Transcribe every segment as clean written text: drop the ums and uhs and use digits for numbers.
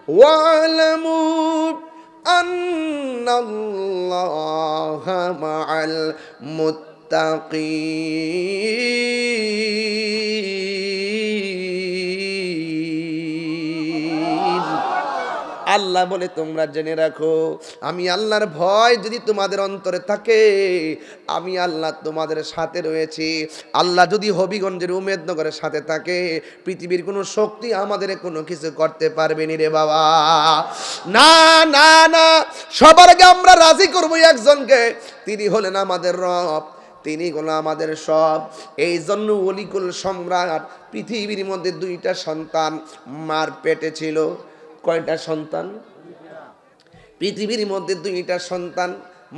ওয়ালামু আন্নাল্লাহা মাআল মুত্তাকিন। আল্লাহ বলে তোমরা জেনে রাখো, আমি আল্লাহর ভয় যদি তোমাদের অন্তরে থাকে, আমি আল্লাহ তোমাদের সাথে রয়েছি। আল্লাহ যদি হবিগঞ্জের উমেদনগরের সাথে থাকে, পৃথিবীর কোনো শক্তি আমাদের কোনো কিছু করতে পারবে নি রে বাবা। না না না, সবার আগে আমরা রাজি করবো একজনকে, তিনি হলেন আমাদের রব, তিনি হলো আমাদের সব। এই জন্য অলিকুল সম্রাট পৃথিবীর মধ্যে দুইটা সন্তান মার পেটে ছিল। কয়টা সন্তান? পৃথিবীর মধ্যে দুইটা সন্তান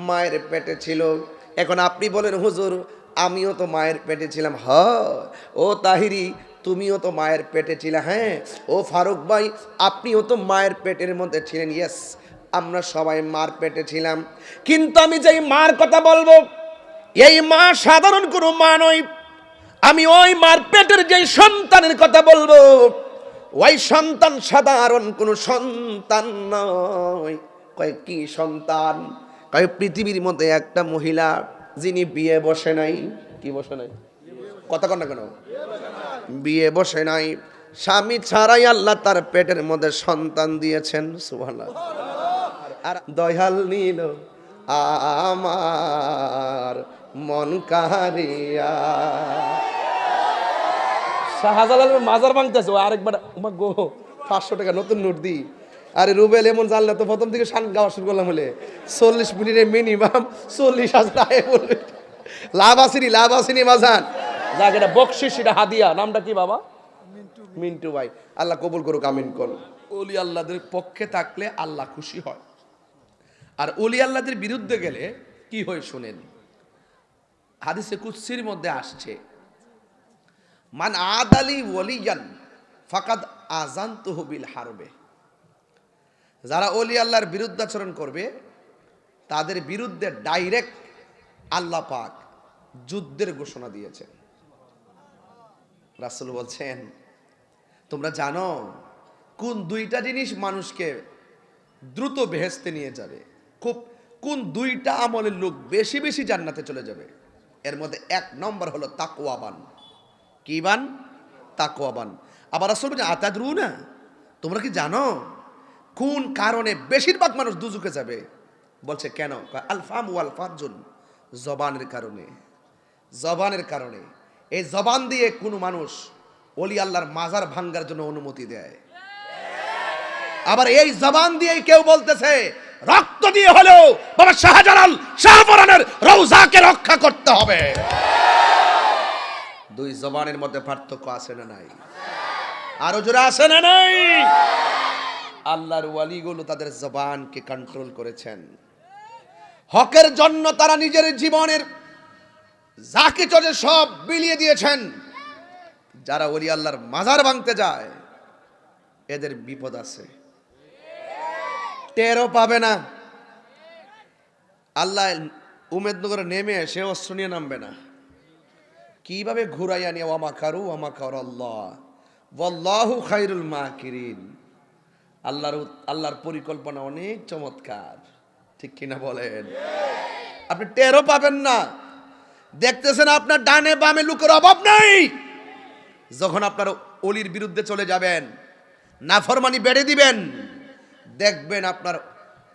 মায়ের পেটে ছিল। এখন আপনি বলেন হুজুর আমিও তো মায়ের পেটে ছিলাম। ও তাহিরি তুমিও তো মায়ের পেটে ছিলে। হ্যাঁ। ও ফারুক ভাই আপনিও তো মায়ের পেটের মধ্যে ছিলেন। ইয়েস, আমরা সবাই মার পেটে ছিলাম। কিন্তু আমি যেই মার কথা বলবো, এই মা সাধারণ কোনো মা নয়। আমি ওই মার পেটের যেই সন্তানের কথা বলবো, ওই সন্তান সাধারণ কোনো সন্তান নয়। কয় কি সন্তান? কয় পৃথিবীর মধ্যে একটা মহিলা যিনি বিয়ে বসে নাই। কি বসে নাই? কথা কন না কেন? বিয়ে বসে নাই, স্বামী ছাড়াই আল্লাহ তার পেটের মধ্যে সন্তান দিয়েছেন। সুবহানাল্লাহ। আর দয়াল নীল আমার মন কারিয়া। শাহজালালের মাজার ভাঙতেছে আরেকবার। গো 500 টাকা নতুন নোট দিই। আরে রুবেল এমন জানলে তো প্রথম থেকে শান গাওয়া শুরু করলাম হলে 40 মিনিটের মিনিমাম 40,000 আয় বলবে। লাভ আসেনি মাজান। যাক এটা বকশিস, এটা হাদিয়া। নামটা কি বাবা? মিন্টু ভাই। আল্লাহ কবুল করুক, আমিন কোন। ওলি আল্লাহদের পক্ষে থাকলে আল্লাহ খুশি হয়, আর ওলি আল্লাহদের বিরুদ্ধে গেলে কি হয় শুনেন। হাদিসে কুদসির মধ্যে আসছে, মান আদালি ওয়ালিয়ান ফাকাদ আযানতুহু বিল হারবে। যারা ওলি আল্লাহর বিরুদ্ধাচরণ করবে তাদের বিরুদ্ধে ডাইরেক্ট আল্লাহ পাক যুদ্ধের ঘোষণা দিয়েছেন। রাসূল বলছেন তোমরা জানো কোন দুইটা জিনিস মানুষকে দ্রুত বেহেশতে নিয়ে যাবে? কোন দুইটা আমলের লোক বেশি বেশি জান্নাতে চলে যাবে? এর মধ্যে 1 নম্বর হলো তাকওয়াবান। কি বান? তাকওয়াবান। আবার রাসূল বলেন আতাদরুনা, তোমরা কি জানো কোন কারণে বেশিরভাগ মানুষ দুজকে যাবে? বলছে কেন? আল ফাম ওয়াল ফারজুন, জবানের কারণে। জবানের কারণে। এই জবান দিয়ে কোন মানুষ ওলি আল্লাহর মাজার ভাঙ্গার জন্য অনুমতি দেয়। আবার এই জবান দিয়ে কেউ বলতেছে রক্ত দিয়ে হলেও বাবা শাহজালাল শাহপরানের রওজাকে রক্ষা করতে হবে। দুই জবানের মধ্যে পার্থক্য আছে না নাই? আরো জোরে আছে না নাই? আল্লাহর ওয়ালিগুলো তাদের জবানকে কন্ট্রোল করেছেন। হকের জন্য তারা নিজের জীবনের যা কিছু সব বিলিয়ে দিয়েছেন। যারা ওলি আল্লাহর মাজার ভাঙতে যায় এদের বিপদ আছে, টেরও পাবে না। আল্লাহ উমেদনগরে নেমে সে অস্ত্র নিয়ে নামবে না। কিভাবে ঘুরাইয়া নিয়ে ওয়ামাকারু ওয়ামাকার আল্লাহ ওয়াল্লাহু খায়রুল মাকিরিন। আল্লাহর পরিকল্পনা অনেক চমৎকার, ঠিক কিনা বলেন? আপনি টেরও পাবেন না। দেখতেছেন আপনার ডানে বামে লোকের অভাব নাই। যখন আপনার অলির বিরুদ্ধে চলে যাবেন, নাফরমানি বেড়ে দিবেন, দেখবেন আপনার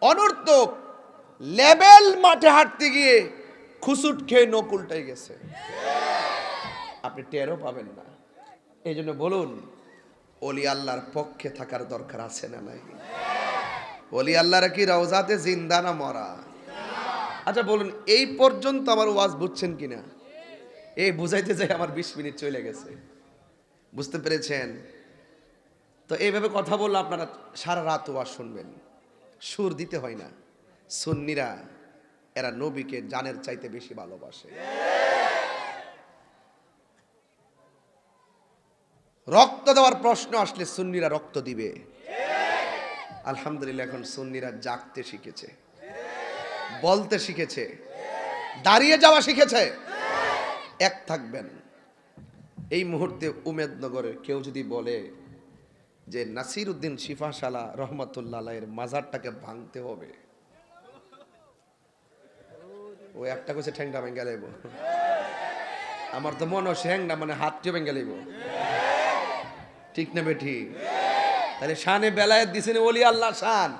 অনর্থক লেভেল মাঠে হাঁটতে গিয়ে খুসুট খেয়ে নখ উল্টাই গেছে, আপনি টেরও পাবেন না। এই জন্য বলুন ওলি আল্লাহর পক্ষে থাকার দরকার আছে না নাই? ওলি আল্লাহরা কি রওজাতে জিন্দা না মরা? আচ্ছা বলুন এই পর্যন্ত আমার ওয়াজ বুঝছেন কিনা? এই বুঝাইতে যাই আমার 20 মিনিট চলে গেছে। বুঝতে পেরেছেন তো? এইভাবে কথা বললে আপনারা সারা রাত ওয়াজ শুনবেন। সুর দিতে হয় না। সুন্নিরা এরা নবীকে জানের চাইতে বেশি ভালোবাসে। রক্ত দেওয়ার প্রশ্ন আসলে সুন্নিরা রক্ত দিবে। আলহামদুলিল্লাহ এখন সুন্নিরা জাগতে শিখেছে, বলতে শিখেছে, দাঁড়িয়ে যাওয়া শিখেছে। এক থাকবেন। এই মুহূর্তে উমেদনগরের কেউ যদি বলে যে নাসির উদ্দিন শিফাশালা রহমতুল্লাহ আলাইহির মাজারটাকে ভাঙতে হবে। ও একটা কইছে ঠ্যাংটা ভেঙে লাইব, আমার তো মনে হয় ঠ্যাংটা মানে হাতটা ভেঙে লাইব। ঠিক না বেঠি? তাহলে শানে বেলায়েত দিছেন ওলি আল্লাহ শান,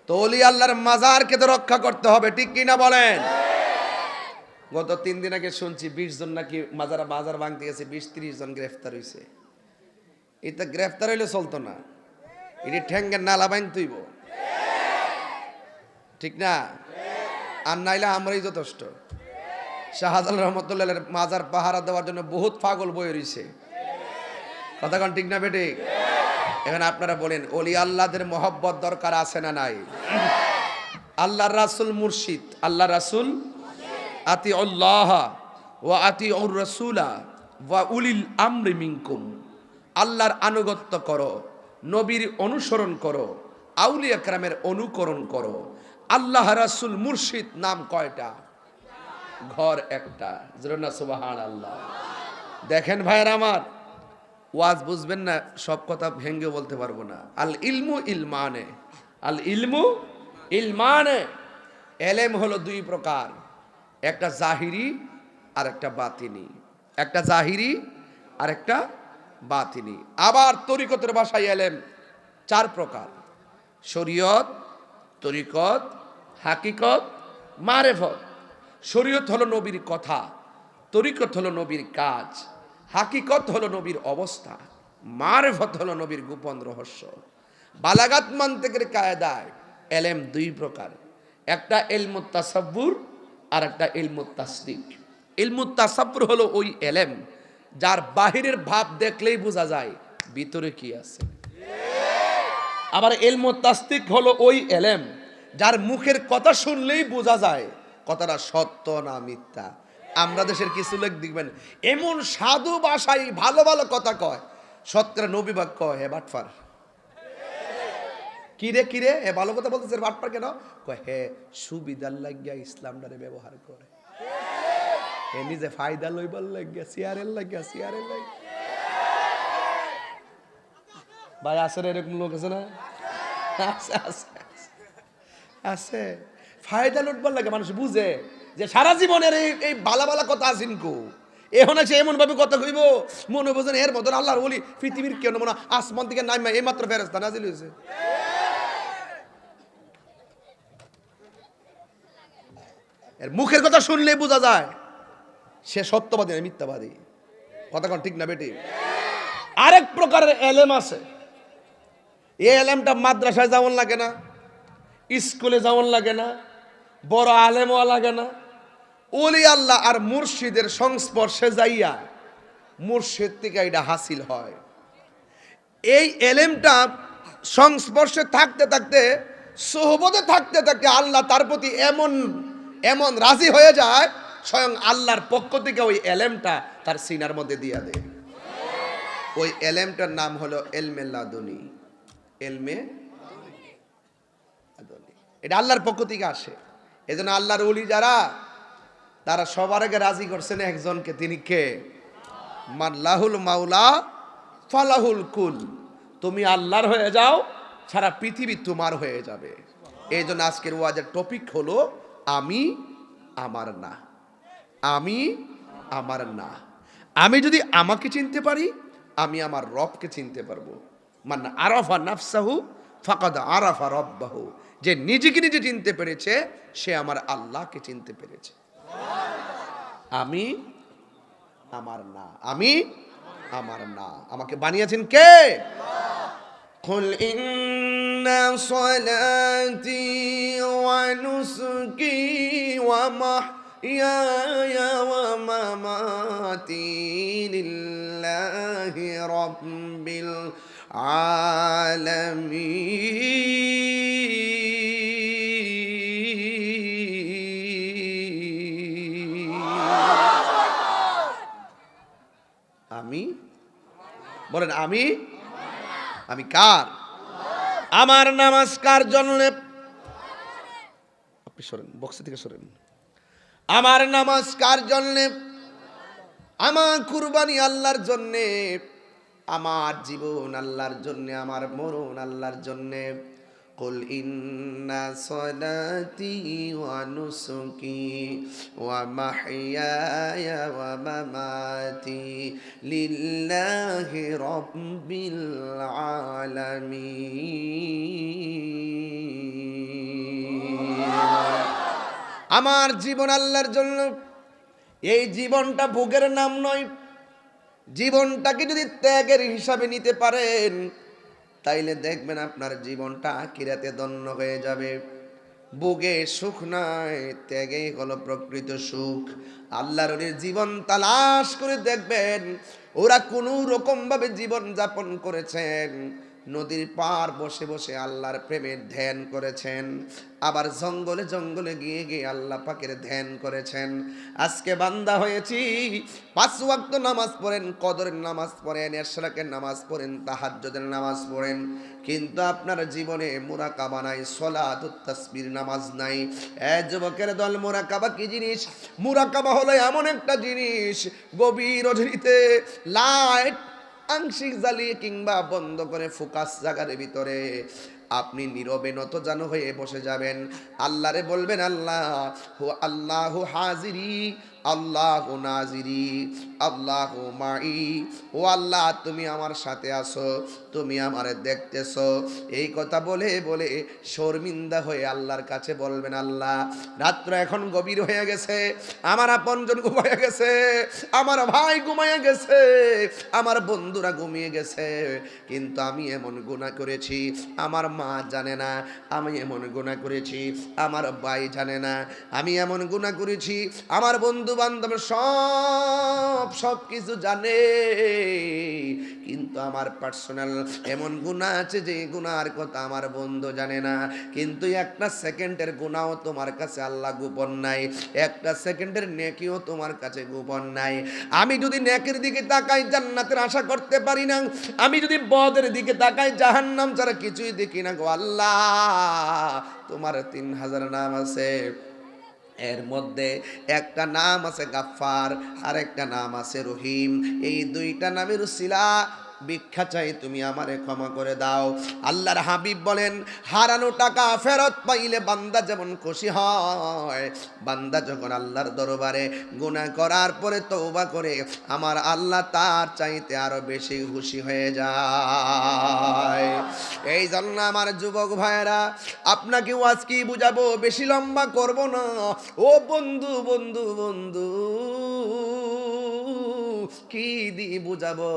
তো ওলি আল্লাহর মাজারকে তো রক্ষা করতে হবে, ঠিক কি না বলেন? গত 3 দিন আগে শুনছি 20 জন নাকি মাজার ভাঙতে গেছে, 20-30 জন গ্রেফতার হইছে। এটা গ্রেফতার হইলে চলতো না, এটি ঠ্যাঙ্গের নালা ভাঙতেইব, ঠিক না? আর নাইলে আমরাই যথেষ্ট। শাহজালাল রহমতুল্লাহের মাজার পাহারা দেওয়ার জন্য বহুত পাগল বই রইছে, কথা কোন ঠিক না বেটি? এখন আপনারা বলেন ওলি আল্লাহদের মহব্বত দরকার আছে না নাই? আল্লাহর রাসূল মুর্শিদ, আল্লাহ রাসূল আতি আল্লাহ ওয়া আতি উর রাসূলা ওয়া উলিল আমরি মিনকুম, আল্লাহর আনুগত্য করো, নবীর অনুসরণ করো, আউলিয়া কেরামের অনুকরণ করো। আল্লাহ রাসূল মুর্শিদ নাম কয়টা? ঘর একটা। জোরে সুবহানাল্লাহ। দেখেন ভাইরা আমার, ওয়াজ বুঝবেন না, সব কথা ভেঙ্গে বলতে পারবো না। আল ইলমু ইলমানে, আল ইলমু ইলমানে। এলেম হলো 2 প্রকার, একটা জাহিরি আর একটা বাতিনি, একটা জাহিরি আর একটা বাতিনি। আবার তরিকতের ভাষায় এলেম 4 প্রকার, শরীয়ত, তরিকত, হাকিকত, মারেফত। শরীয়ত হলো নবীর কথা, তরিকত হলো নবীর কাজ, হাকিকত হলো নবীর অবস্থা, মারেফত হলো নবীর গোপন রহস্য। বালাগাত মান্তিকের কায়দায় এলেম 2 প্রকার, একটা ইলমুত তাসাব্বুর আর একটা ইলমুত তাসদিক। ইলমুত তাসাব্বুর হলো ওই এলেম যার বাহিরের ভাব দেখলেই বোঝা যায় ভিতরে কি আছে। আবার ইলমুত তাসদিক হলো ওই এলেম যার মুখের কথা শুনলেই বোঝা যায় কথাটা সত্য না মিথ্যা। আমরা দেশের কিছু লোক দেখবেন এমন সাধু ভাষায় ভালো ভালো কথা কয়, সৎকরা নবী বাক কয় হে বাটফার। কিরে কিরে হে ভালো কথা বলতেছে, বাটফার কেন কয়? হে সুবিধার লাগিয়া ইসলামটারে ব্যবহার করে, হে নিজে ফায়দা লইবার লাগিয়া, চেয়ারের লাগিয়া, চেয়ারের লাগিয়া। ভাই আছে না এরকম লোক? আছে না? আছে আছে আছে। ফায়দা লুটবার লাগে মানুষ বুঝে যে সারা জীবনের এই বালা বালা কথা আছেন কো, এখন আছে এমন ভাবে কথা কইব মনে বোঝেন এর মতন আল্লাহর ওলি পৃথিবীর কেন মনে আসমান থেকে নাইমা এই মাত্র ফেরেশতা নাজিল হয়েছে। এর মুখের কথা শুনলে বোঝা যায় সে সত্যবাদী না মিথ্যাবাদী, কথা কোন ঠিক না বেটি? আরেক প্রকারের এলেম আছে, এই এলেমটা মাদ্রাসায় যাওয়ার লাগে না, স্কুলে যাওয়ার লাগে না, বড় আলেমও লাগে না। ওলি আল্লাহ আর মুর্শিদের সংস্পর্শে যাইয়া মুর্শিদ থেকে এটা হাসিল হয়। এই এলেমটা সংস্পর্শে থাকতে থাকতে, সোহবতে থাকতে থাকতে আল্লাহ তার প্রতি এমন এমন রাজি হয়ে যায়, স্বয়ং আল্লাহর পক্ষ থেকে ওই এলেমটা তার সিনার মধ্যে দিয়া দেয়। ওই এলেমটার নাম হলো এলমে লাদুনি। এলমে লাদুনি, এটা আল্লাহর পক্ষ থেকে আসে। এজন্য আল্লাহর ওলি যারা, তারা সবার আগে রাজি করছেন একজনকে, তিনি কে? মান লাহুল মাওলা ফালাহুল কুল। তুমি আল্লাহর হয়ে যাও, সারা পৃথিবী তোমার হয়ে যাবে। এই জন্য আজকের ওয়াজের টপিক হলো আমি আমার না। আমি আমার না। আমি যদি আমাকে চিনতে পারি, আমি আমার রবকে চিনতে পারবো। মান আরাফা নাফসাহু ফাকাদ আরাফা রব্বাহু। যে নিজেকে নিজে চিনতে পেরেছে সে আমার আল্লাহকে চিনতে পেরেছে। আমি আমার না, আমি আমার না। আমাকে বানিয়েছেন কে? কুল ইন্না সলাতি ওয়া নুসুকি ওয়া মাহইয়ায়া ওয়া মামাতি লিল্লাহি রাব্বিল আলামিন। আমি বলেন আমি, আমি কার? আমার নামাজ কার জন্য? আপনি সরেন, বক্স থেকে সরেন। আমার নামাজ কার জন্য? আমার কুরবানি আল্লাহর জন্য। আমার জীবন আল্লাহর জন্যে, আমার মরণ আল্লাহর জন্যে। কুল ইন্না সলাতি ওয়া নুসুকি ওয়া মাহইয়ায়া ওয়া মামাতি লিল্লাহি রাব্বিল আলামিন। আমার জীবন আল্লাহর জন্য। এই জীবনটা ভোগের নাম নয়। জীবনটাকে যদি ত্যাগের হিসাবে নিতে পারেন, তাইলে দেখবেন আপনার জীবনটা আখিরাতে ধন্য হয়ে যাবে। ভোগে সুখ নাই, ত্যাগে হলো প্রকৃত সুখ। আল্লাহর ওলির জীবন তালাশ করে দেখবেন, ওরা কোনো রকম ভাবে জীবন যাপন করেছেন। নদীর পার বসে বসে আল্লাহর প্রেমের ধ্যান করেছেন, আবার জঙ্গলে জঙ্গলে গিয়ে গিয়ে আল্লাহ পাকের ধ্যান করেছেন। আজকে বান্দা হয়েছি, 5 ওয়াক্ত নামাজ পড়েন, কদরের নামাজ পড়েন, ইশরাকের নামাজ পড়েন, তাহাজ্জুদের নামাজ পড়েন, কিন্তু আপনার জীবনে মুরাকাবা নাই, সলাতুত তাসবির নামাজ নাই। যুবকের দল, মুরাকাবা কি জিনিস? মুরাকাবা হলো এমন একটা জিনিস, গভীর রজনীতে লাইট আংশিক জ্বালিয়ে কিংবা বন্ধ করে ফোকাস জাগার ভিতরে আপনি নীরবে নতজানু হয়ে বসে যাবেন। আল্লাহরে বলবেন, আল্লাহ আল্লাহু হাজিরি আল্লাহু নাজিরি আল্লাহু মাই। ও আল্লাহ, তুমি আমার সাথে আছো, তুমি আমারে দেখতেছো। এই কথা বলে বলে শর্মিন্দা হয়ে আল্লাহর কাছে বলবেন, আল্লাহ রাত্র এখন গভীর হয়ে গেছে, আমার আপনজন ঘুমায় গেছে, আমার ভাই ঘুমায় গেছে, আমার বন্ধুরা ঘুমিয়ে গেছে, কিন্তু আমি এমন গুনাহ করেছি আমার মা জানে না, আমি এমন গুনাহ করেছি আমার ভাই জানে না, আমি এমন গুনাহ করেছি আমার বন্ধু বান্ধব সব কিছু জানে, কিন্তু আমার পার্সোনাল এমন গুনাহ আছে যে গুনার কথা আমার বন্ধু জানে না। কিন্তু একটা সেকেন্ডের গুনাহও তোমার কাছে আল্লাহ গোপন নাই, একটা সেকেন্ডের নেকিও তোমার কাছে গোপন নাই। আমি যদি নেকের দিকে তাকাই জান্নাতের আশা করতে পারি না, আমি যদি বদের দিকে তাকাই জাহান্নাম ছাড়া কিছুই দেখি না গো আল্লাহ। তোমার 3000 নাম আছে, এর মধ্যে একটা নাম আছে গাফফার, আর একটা নাম আছে রহিম। এই দুইটা নামের উসিলা ভিক্ষা চাই, তুমি আমারে ক্ষমা করে দাও। আল্লাহর হাবিব বলেন, হারানো টাকা ফেরত পাইলে বান্দা যেমন খুশি হয়, বান্দা যখন আল্লাহর দরবারে গুনাহ করার পরে তওবা করে, আমার আল্লাহ তার চাইতে আরো বেশি খুশি হয়ে যায়। এই জন্য আমার যুবক ভাইয়েরা, আপনাকে ওয়াজ কি বুঝাবো, বেশি লম্বা করব না। ও বন্ধু বন্ধু বন্ধু, কি দিয়ে বুঝাবো?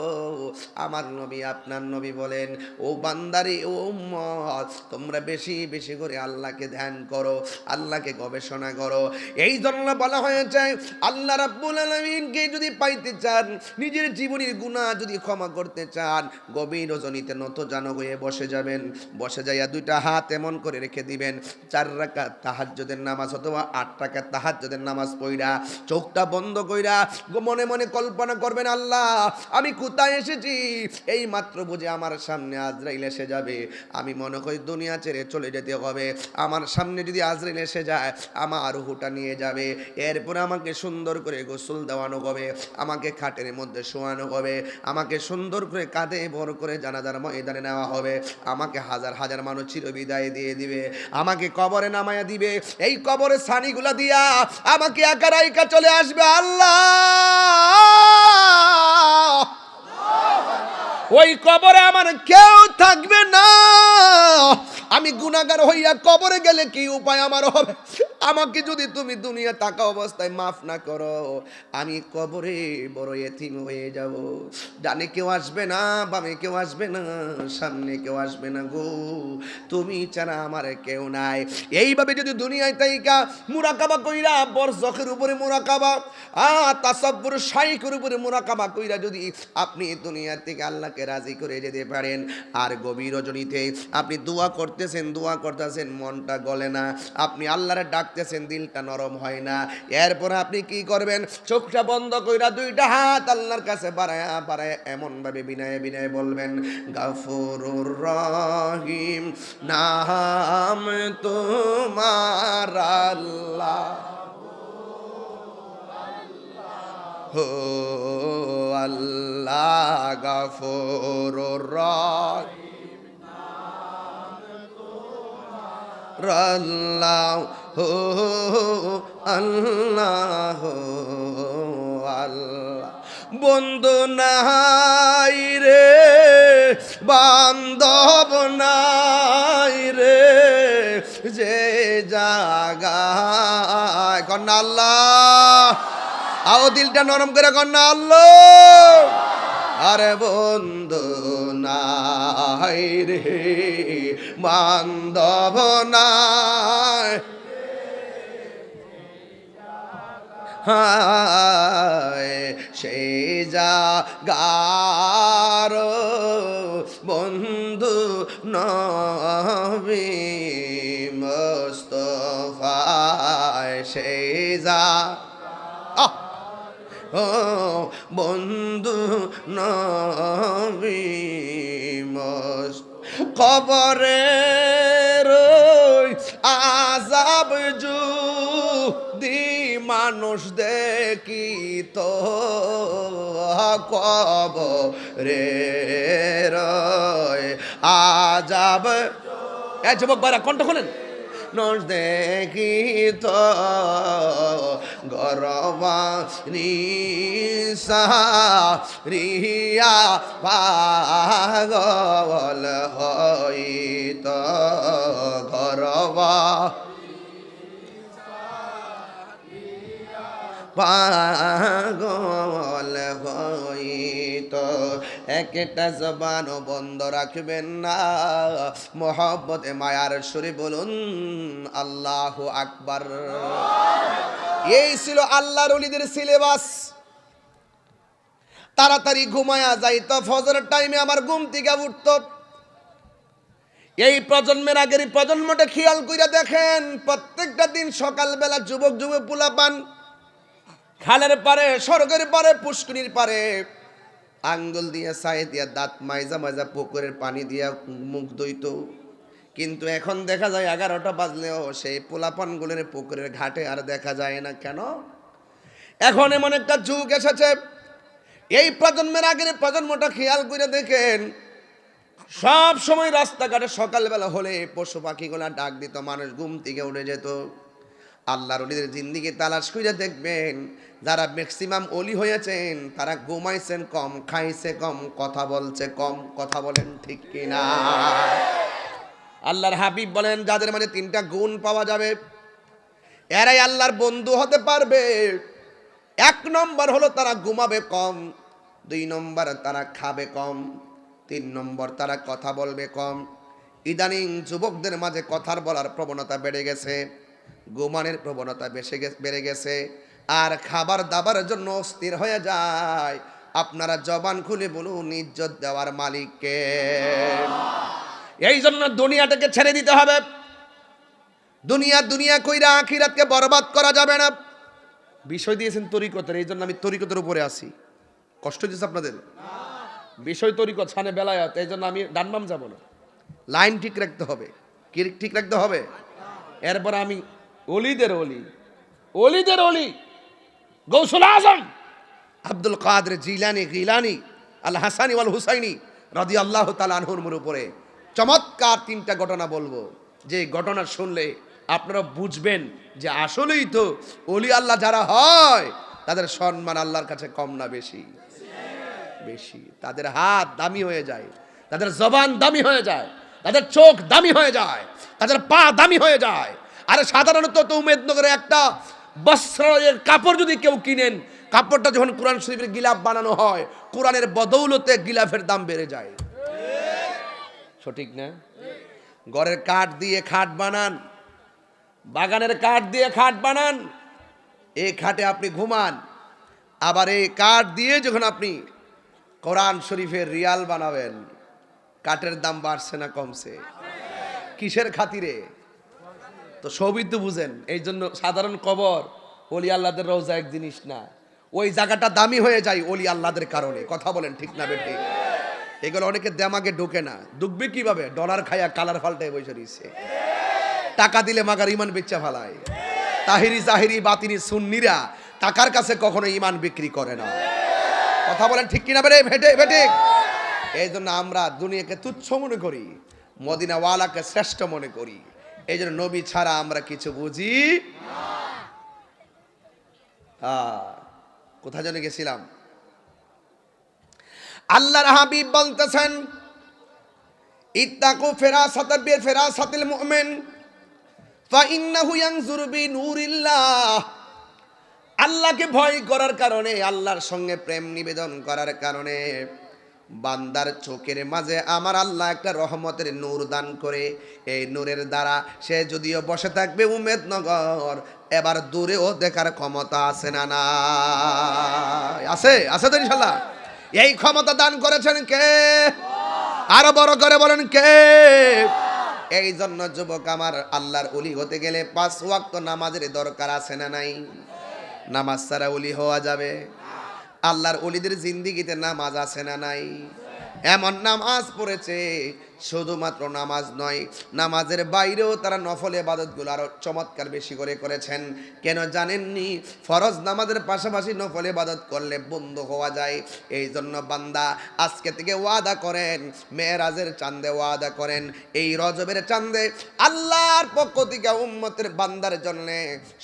আমার নবী আপনার নবী বলেন, ও বান্দারে, ও উম্মত, তোমরা বেশি বেশি করে আল্লাহকে ধ্যান করো, আল্লাহকে গবেষণা করো। এই জন্য বলা হয়েছে, আল্লাহ রাব্বুল আলামিনকে যদি পাইতে চান, নিজের জীবনের গুনাহ যদি ক্ষমা করতে চান, গভীর রজনীতে নতজানু হয়ে বসে যাবেন। বসে যাইয়া দুইটা হাত এমন করে রেখে দিবেন, 4 রাকাত তাহাজ্জুদের নামাজ অথবা 8 রাকাত তাহাজ্জুদের নামাজ পড়া, চোখটা বন্ধ কইরা মনে মনে কল্পনা করবেন, আল্লাহ আমি কোথায় এসেছি? এই মাত্র বুঝে আমার সামনে আজরাইল এসে যাবে, আমি মনে করি দুনিয়া ছেড়ে চলে যেতে হবে। আমার সামনে যদি আজরাইল এসে যায়, আমার রূহটা নিয়ে যাবে। এরপর আমাকে সুন্দর করে গোসল দেওয়ানো হবে, আমাকে খাটের মধ্যে শোয়ানো হবে, আমাকে সুন্দর করে কাঁধে ভর করে জানাজার ময়দানে নেওয়া হবে, আমাকে হাজার হাজার মানুষ চিরবিদায় দিয়ে দিবে, আমাকে কবরে নামায়া দিবে। এই কবরে ছানিগুলা দিয়া আমাকে একা রাইকা চলে আসবে আল্লাহ। ওই কবরে আমার কেউ থাকবে না। আমি গুনাহগার হইয়া কবরে গেলে কি উপায় আমার হবে? আমাকে যদি তুমি দুনিয়া থাকা অবস্থায় মাফ না করো, আমি কবরে বড় এতিম হয়ে যাব। ডানে কেউ আসবে না, বামে কেউ আসবে না, সামনে কেউ আসবে না গো, তুমি ছাড়া আমার কেউ নাই। এইভাবে যদি দুনিয়ায় তাইকা মুরাকাবা কইরা, বরজখের উপরে মুরাকাবা, তাসাব্বুর শাইখের উপরে মুরাকাবা কইরা যদি আপনি দুনিয়া থেকে আল্লাহকে রাজি করে যেতে পারেন, আর গভীর রজনীতে আপনি দোয়া করতেছেন, মনটা গলে না, আপনি আল্লাহরে ডাকতেছেন, দিলটা নরম হয় না, এরপর আপনি কি করবেন? চোখটা বন্ধ কইরা দুইটা হাত আল্লাহর কাছে বাড়ায়া বাড়ায়া এমন ভাবে বিনয়ে বিনয়ে বলবেন, গাফুরুর রহিম নাম তোমার আল্লাহ, হো আল্লাহ গফুরুর রহিম আল্লাহ আল্লাহ আল্লাহ বন্ধু নাই রে বান্ধব নাই রে যে জাগায় কন্যা আল্লাহ আও দিলটা নরম করে কন্যা আল্লাহ আরে বন্ধু নাই রে বান্ধব নাই হায় সেই জাগার বন্ধু নবী মুস্তাফা সেই যা ও বন্ধু নবী কবরের আযাব যদি মানুষ দেখি তো কবরের আযাব এ যুবক ভাইরা কণ্ঠ খোলেন নজ দেখি তো গরবানি রিয়া পাগল হইত গরবা পাগল হইত একটা জবান বন্ধ রাখবেন না মোহব্বতে মায়ার সুরে বলুন আল্লাহু আকবার এই ছিল আল্লাহর ওলিদের সিলেবাস তাড়াতাড়ি ঘুমায়া যাইতো ফজরের টাইমে আমার ঘুম থেকে উঠতো এই প্রজন্মের আগের প্রজন্মটা খেয়াল কইরা দেখেন প্রত্যেকটা দিন সকালবেলা যুবক যুবক পোলাপান খালের পারে স্বর্গের পারে পুষ্করির পারে আঙ্গুল দিয়ে ছাই দিয়া দাঁত মাইজা মাইজা পুকুরের পানি দিয়া মুখ ধুইত কিন্তু এখন দেখা যায় 11টা বাজলেও সেই পোলাপানগুলোর পুকুরের ঘাটে আর দেখা যায় না কেন এখন এমন একটা যুগ এসেছে এই প্রজন্মের আগের প্রজন্মটা খেয়াল করে দেখেন সব সময় রাস্তাঘাটে সকালবেলা হলে পশু পাখিগুলা ডাক দিত মানুষ ঘুম থেকে উঠে যেত আল্লাহর ওলিদের জিন্দেগি তালাশ করে দেখবেন যারা ম্যাক্সিমাম ওলি হয়েছেন তারা ঘুমাইছেন কম খাইছে কম কথা বলছে কম কথা বলেন ঠিক কিনা আল্লাহর হাবিব বলেন যাদের মানে 3টা গুণ পাওয়া যাবে এরাই আল্লাহর বন্ধু হতে পারবে 1 নম্বর হলো তারা ঘুমাবে কম 2 নম্বর তারা খাবে কম 3 নম্বর তারা কথা বলবে কম ইদানিং যুবকদের মাঝে কথার বলার প্রবণতা বেড়ে গেছে ঘুমানোর প্রবণতা বেড়ে গেছে আর খাবার দাবারের জন্য অস্থির হয়ে যায় আপনারা জবান খুলে বলুন ইজ্জত দেওয়ার মালিককে এই জন্য দুনিয়াটাকে ছেড়ে দিতে হবে দুনিয়া কইরা আখিরাতকে বরবাদ করা যাবে না বিষয় দিয়েছেন তরিকতের এই জন্য আমি তরিকতের উপরে আসি কষ্ট দিয়েছে আপনাদের বিষয় তরিকত ছানে বেলায়াত এই জন্য আমি ডানবাম যাব না লাইন ঠিক রাখতে হবে কি ঠিক রাখতে হবে এরপর আমি ওলিদের অলি গৌসুল আজম আব্দুল কাদের জিলানি আল হাসানি ওয়াল হুসাইনি রাদিয়াল্লাহু তাআলা আনহুর উপরে চমৎকার 3টা ঘটনা বলবো যে ঘটনা শুনলে আপনারা বুঝবেন যে আসলেই তো ওলি আল্লাহ যারা হয় তাদের সম্মান আল্লাহর কাছে কম না বেশি তাদের হাত দামি হয়ে যায় তাদের জবান দামি হয়ে যায় তাদের চোখ দামি হয়ে যায় তাদের পা দামি হয়ে যায় আরে সাধারণত তো উমেদনগরে একটা বস্ত্রের কাপড় যদি কেউ কিনেন কাপড়টা যখন কোরআন শরীফের গিলাফ বানানো হয় কোরআনের বদৌলতে গিলাফের দাম বেড়ে যায় সঠিক না ঘরের কাঠ দিয়ে খাট বানান বাগানের কাঠ দিয়ে খাট বানান এই খাটে আপনি ঘুমান আবার এই কাঠ দিয়ে যখন আপনি কোরআন শরীফের রিয়াল বানাবেন কাঠের দাম বাড়ছে না কমছে কিসের খাতিরে তো সবই তো বুঝেন এই জন্য সাধারণ কবর ওলি আল্লাহদের রওজা এক জিনিস না ওই জায়গাটা দামি হয়ে যায় ওলি আল্লাহদের কারণে কথা বলেন ঠিক না বেঠিক এগুলো অনেকে দেমাগে ঢোকে না ঢুকবে কিভাবে ডলার খায়া কালার ফাল্টায় বসে রয়েছে টাকা দিলে মাগার ইমান বেচা ফালায় তাহিরি জাহিরি বাতিনি সুন্নিরা টাকার কাছে কখনো ইমান বিক্রি করে না কথা বলেন ঠিক কিনা বেড়ে ভেটে ভেটে। এই জন্য আমরা দুনিয়াকে তুচ্ছ মনে করি, মদিনাওয়ালাকে শ্রেষ্ঠ মনে করি। এই জন্য নবী ছাড়া আমরা কিছু বুঝি। কোথায় যেন গেছিলাম। আল্লাহর হাবিব বলতেছেন, ইত্তাকু ফিরাসাতিল মুমিন ফাইন্নাহু ইয়ানজুরু বিনূরিল্লাহ। আল্লাহকে ভয় করার কারণে, আল্লাহর সঙ্গে প্রেম নিবেদন করার কারণে বান্দার চোখের মাঝে আমার আল্লাহ একটা রহমতের নূর দান করে। এই নূরের দ্বারা সে যদিও বসে থাকবে উমেদনগর, এবার দূরেও দেখার ক্ষমতা আছে না? না আছে? আছে তো ইনশাআল্লাহ। এই ক্ষমতা দান করেছেন কে? আরো বড় করে বলেন কে? এই জন্য যুবক আমার, আল্লাহর ওলি হতে গেলে 5 ওয়াক্ত নামাজের দরকার আছে না নাই? নামাজ ছাড়া ওলি হওয়া যাবে? আল্লাহর ওলিদের জিন্দিগিতে নামাজ আছে না নাই? এমন নামাজ পড়েছে, শুধুমাত্র নামাজ নয়, নামাজের বাইরেও তারা নফল ইবাদতগুলো আরো চমৎকার বেশি করে করেছেন। কেন জানেননি? ফরজ নামাজের পাশাপাশি নফল ইবাদত করলে বন্ধু হওয়া যায়। এই জন্য বান্দা আজকে থেকে ওয়াদা করেন, মেরাজের চাঁদে ওয়াদা করেন, এই রজবের চাঁদে আল্লাহর পক্ষ থেকে উম্মতের বান্দার জন্য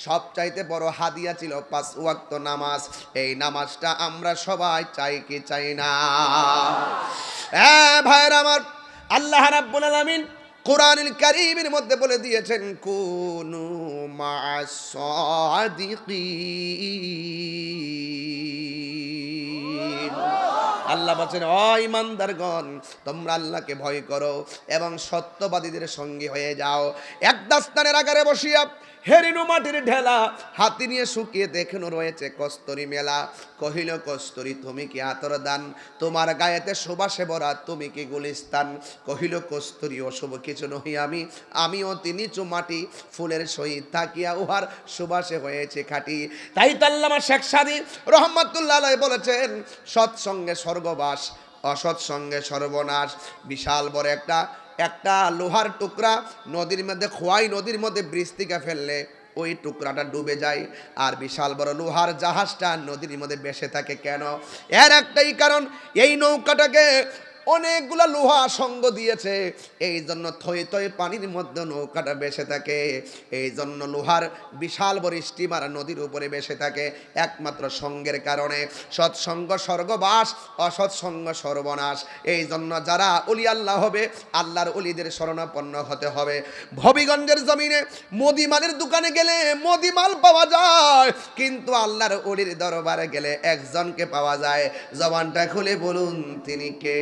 সবচাইতে বড় হাদিয়া ছিল 5 ওয়াক্ত নামাজ। এই নামাজটা আমরা সবাই চাই কি চাই না? ভাইরা আমার, আল্লাহ রাব্বুল আলামিন কোরআনুল কারীমের মধ্যে বলে দিয়েছেন, কুনু মা'আস সাদিকিন। আল্লাহ বলেন, ও ঈমানদারগণ, তোমরা আল্লাহকে ভয় করো এবং সত্যবাদীদের সঙ্গী হয়ে যাও। এক দাস্তানের আকারে বসিয়া হেরিনু মাটির ঢেলা হাতি নিয়ে শুকিয়ে দেখানো রয়েছে কস্তরি মেলা। কহিল কস্তরি, তুমি কি আতর দান? তোমার গায়েতে সুবাসে ভরা, তুমি কি গুলিস্তান? কহিল কস্তরি, অশুভ কিছু নহি আমি, আমিও তিনি চুমাটি, ফুলের সহিত থাকিয়া উহার সুবাসে হয়েছে খাঁটি। তাই তো আল্লামা শেখ সাদী রহমাতুল্লাহ আলাইহি বলেছেন, সৎসঙ্গে স্বর্গবাস, অসৎ সঙ্গে সর্বনাশ। বিশাল বড় একটা লোহার টুকরা নদীর মধ্যে খোয়াই, নদীর মধ্যে ব্রিজ থেকে ফেললে ওই টুকরাটা ডুবে যায়, আর বিশাল বড় লোহার জাহাজটা নদীর মধ্যে ভেসে থাকে। কেন? এর একটাই কারণ, এই নৌকাটাকে অনেকগুলা লোহা সঙ্গ দিয়েছে, এই জন্য থই থই পানির মধ্যে নৌকাটা ভেসে থাকে। এই জন্য লোহার বিশাল বড় স্টিমার নদীর উপরে ভেসে থাকে একমাত্র সঙ্গের কারণে। সৎসঙ্গ স্বর্গবাস, অসৎসঙ্গ সর্বনাশ। এই জন্য যারা ওলি আল্লাহ হবে, আল্লাহর ওলিদের শরণাপন্ন হতে হবে। হবিগঞ্জের জমিনে মুদিমালের দোকানে গেলে মুদিমাল পাওয়া যায়, কিন্তু আল্লাহর ওলির দরবারে গেলে একজনকে পাওয়া যায়। জবানটা খুলে বলুন, তিনি কে?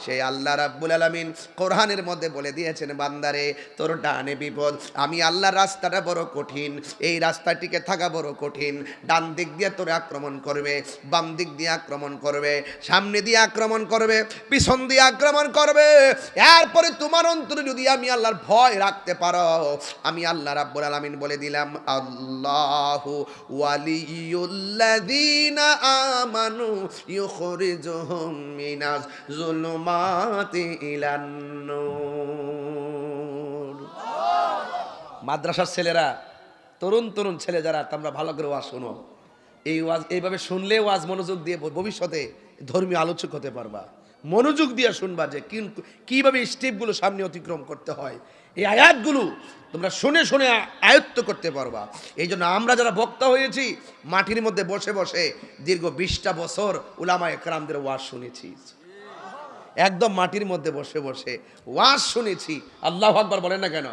সেই আল্লাহ রাব্বুল আলামিন কোরআনের মধ্যে বলে দিয়েছেন, বান্দারে তোর ডানে বিপদ, আমি আল্লাহর রাস্তাটা বড় কঠিন, এই রাস্তাটিকে থাকা বড় কঠিন। ডান দিক দিয়ে তোরে আক্রমণ করবে, বাম দিক দিয়ে আক্রমণ করবে, সামনে দিয়ে আক্রমণ করবে, পিছন দিয়ে আক্রমণ করবে। এরপরে তোমার অন্তরে যদি আমি আল্লাহর ভয় রাখতে পারো, আমি আল্লাহ রাব্বুল আলামিন বলে দিলাম, আল্লাহু ওয়ালিয়ুল্লাযীনা আমানু ইউখরিজুহুম মিনাজ যুলুমাতি ইলান নূর। মাদ্রাসার ছেলেরা, তরুণ ছেলে যারা, তোমরা ভালো করে ওয়াজ শোনো। এই ওয়াজ এইভাবে শুনলে ওয়াজ মনোযোগ দিয়ে ভবিষ্যতে ধর্মীয় আলোচক হতে পারবা। মনোযোগ দিয়ে শুনবা যে কিভাবে স্টেপগুলো সামনে অতিক্রম করতে হয়। এই আয়াতগুলো তোমরা শুনে শুনে আয়ত্ত করতে পারবা। এই জন্য আমরা যারা বক্তা হয়েছি, মাটির মধ্যে বসে বসে দীর্ঘ 20টা বছর উলামায়ে কেরামদের ওয়াজ শুনেছি। একদম মাটির মধ্যে বসে বসে ওয়াজ শুনেছি। আল্লাহু আকবার বলেন না কেন?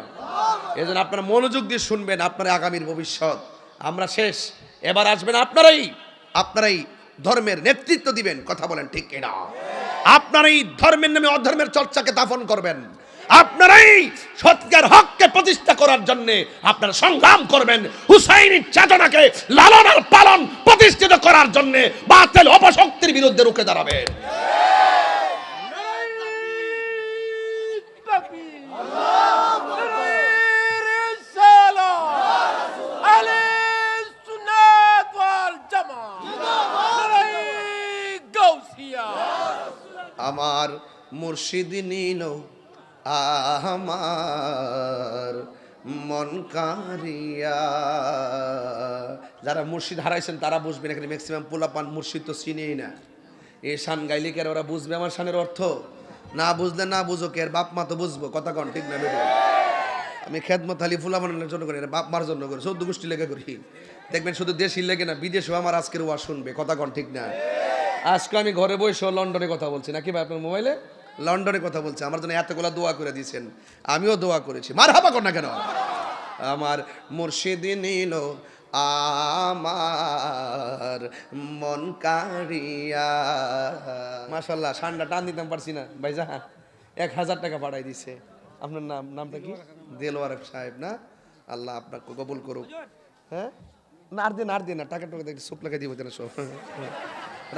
এই জন্য আপনারা মনোযোগ দিয়ে শুনবেন, আপনার আগামীর ভবিষ্যৎ। আমরা শেষ, এবার আসবেন আপনারাই ধর্মের নেতৃত্ব দিবেন। কথা বলেন ঠিক কিনা? আপনারাই ধর্মের নামে অধর্মের চর্চাকে দাফন করবেন, আপনারাই সত্যের হককে প্রতিষ্ঠা করার জন্য আপনারা সংগ্রাম করবেন, হুসাইনি চেতনাকে লালন আর পালন প্রতিষ্ঠিত করার জন্য বাতিল অপশক্তির বিরুদ্ধে রুখে দাঁড়াবেন। আমার মুর্শিদ নীল আমার মন কারিয়া, যারা মুর্শিদ হারাইছেন তারা বুঝবেন, এখানে ম্যাক্সিমাম পোলাপান মুর্শিদ তো চিনেই না। এ শান গাইলে কি আর ওরা বুঝবে আমার শানের অর্থ? না বুঝলে না বুঝো কে, আর বাপ মা তো বুঝবো, কথা কন ঠিক না বেরো? আমি খেদমত আলী ফুলামানের জন্য করি, বাপ মার জন্য করি, 14 গোষ্ঠী লেগে করি। দেখবেন শুধু দেশি লেগে না, বিদেশেও আমার আজকের ওয়াজ শুনবে, কথা কন ঠিক না? আজকে আমি ঘরে বসে লন্ডনে কথা বলছি নাকি ভাই, আপনার মোবাইলে লন্ডনে কথা বলছি, আমার জন্য এতগুলা দোয়া করে দিয়েছেন, আমিও দোয়া করেছি। মারহাবা কর না কেন? আমার মুর্শিদ নিল আমার মন কাড়িয়া। মাশাল্লাহ, ঠান্ডা টান দিতাম পারছি না ভাইজান, 1000 টাকা পাঠাই দিছে। আপনার নামটা কি? দেলোয়ার সাহেব না? আল্লাহ আপনাকে কবুল করুক। হ্যাঁ না, আর দিন না, টাকা দেখি সুপ লাগাই দিব না সব।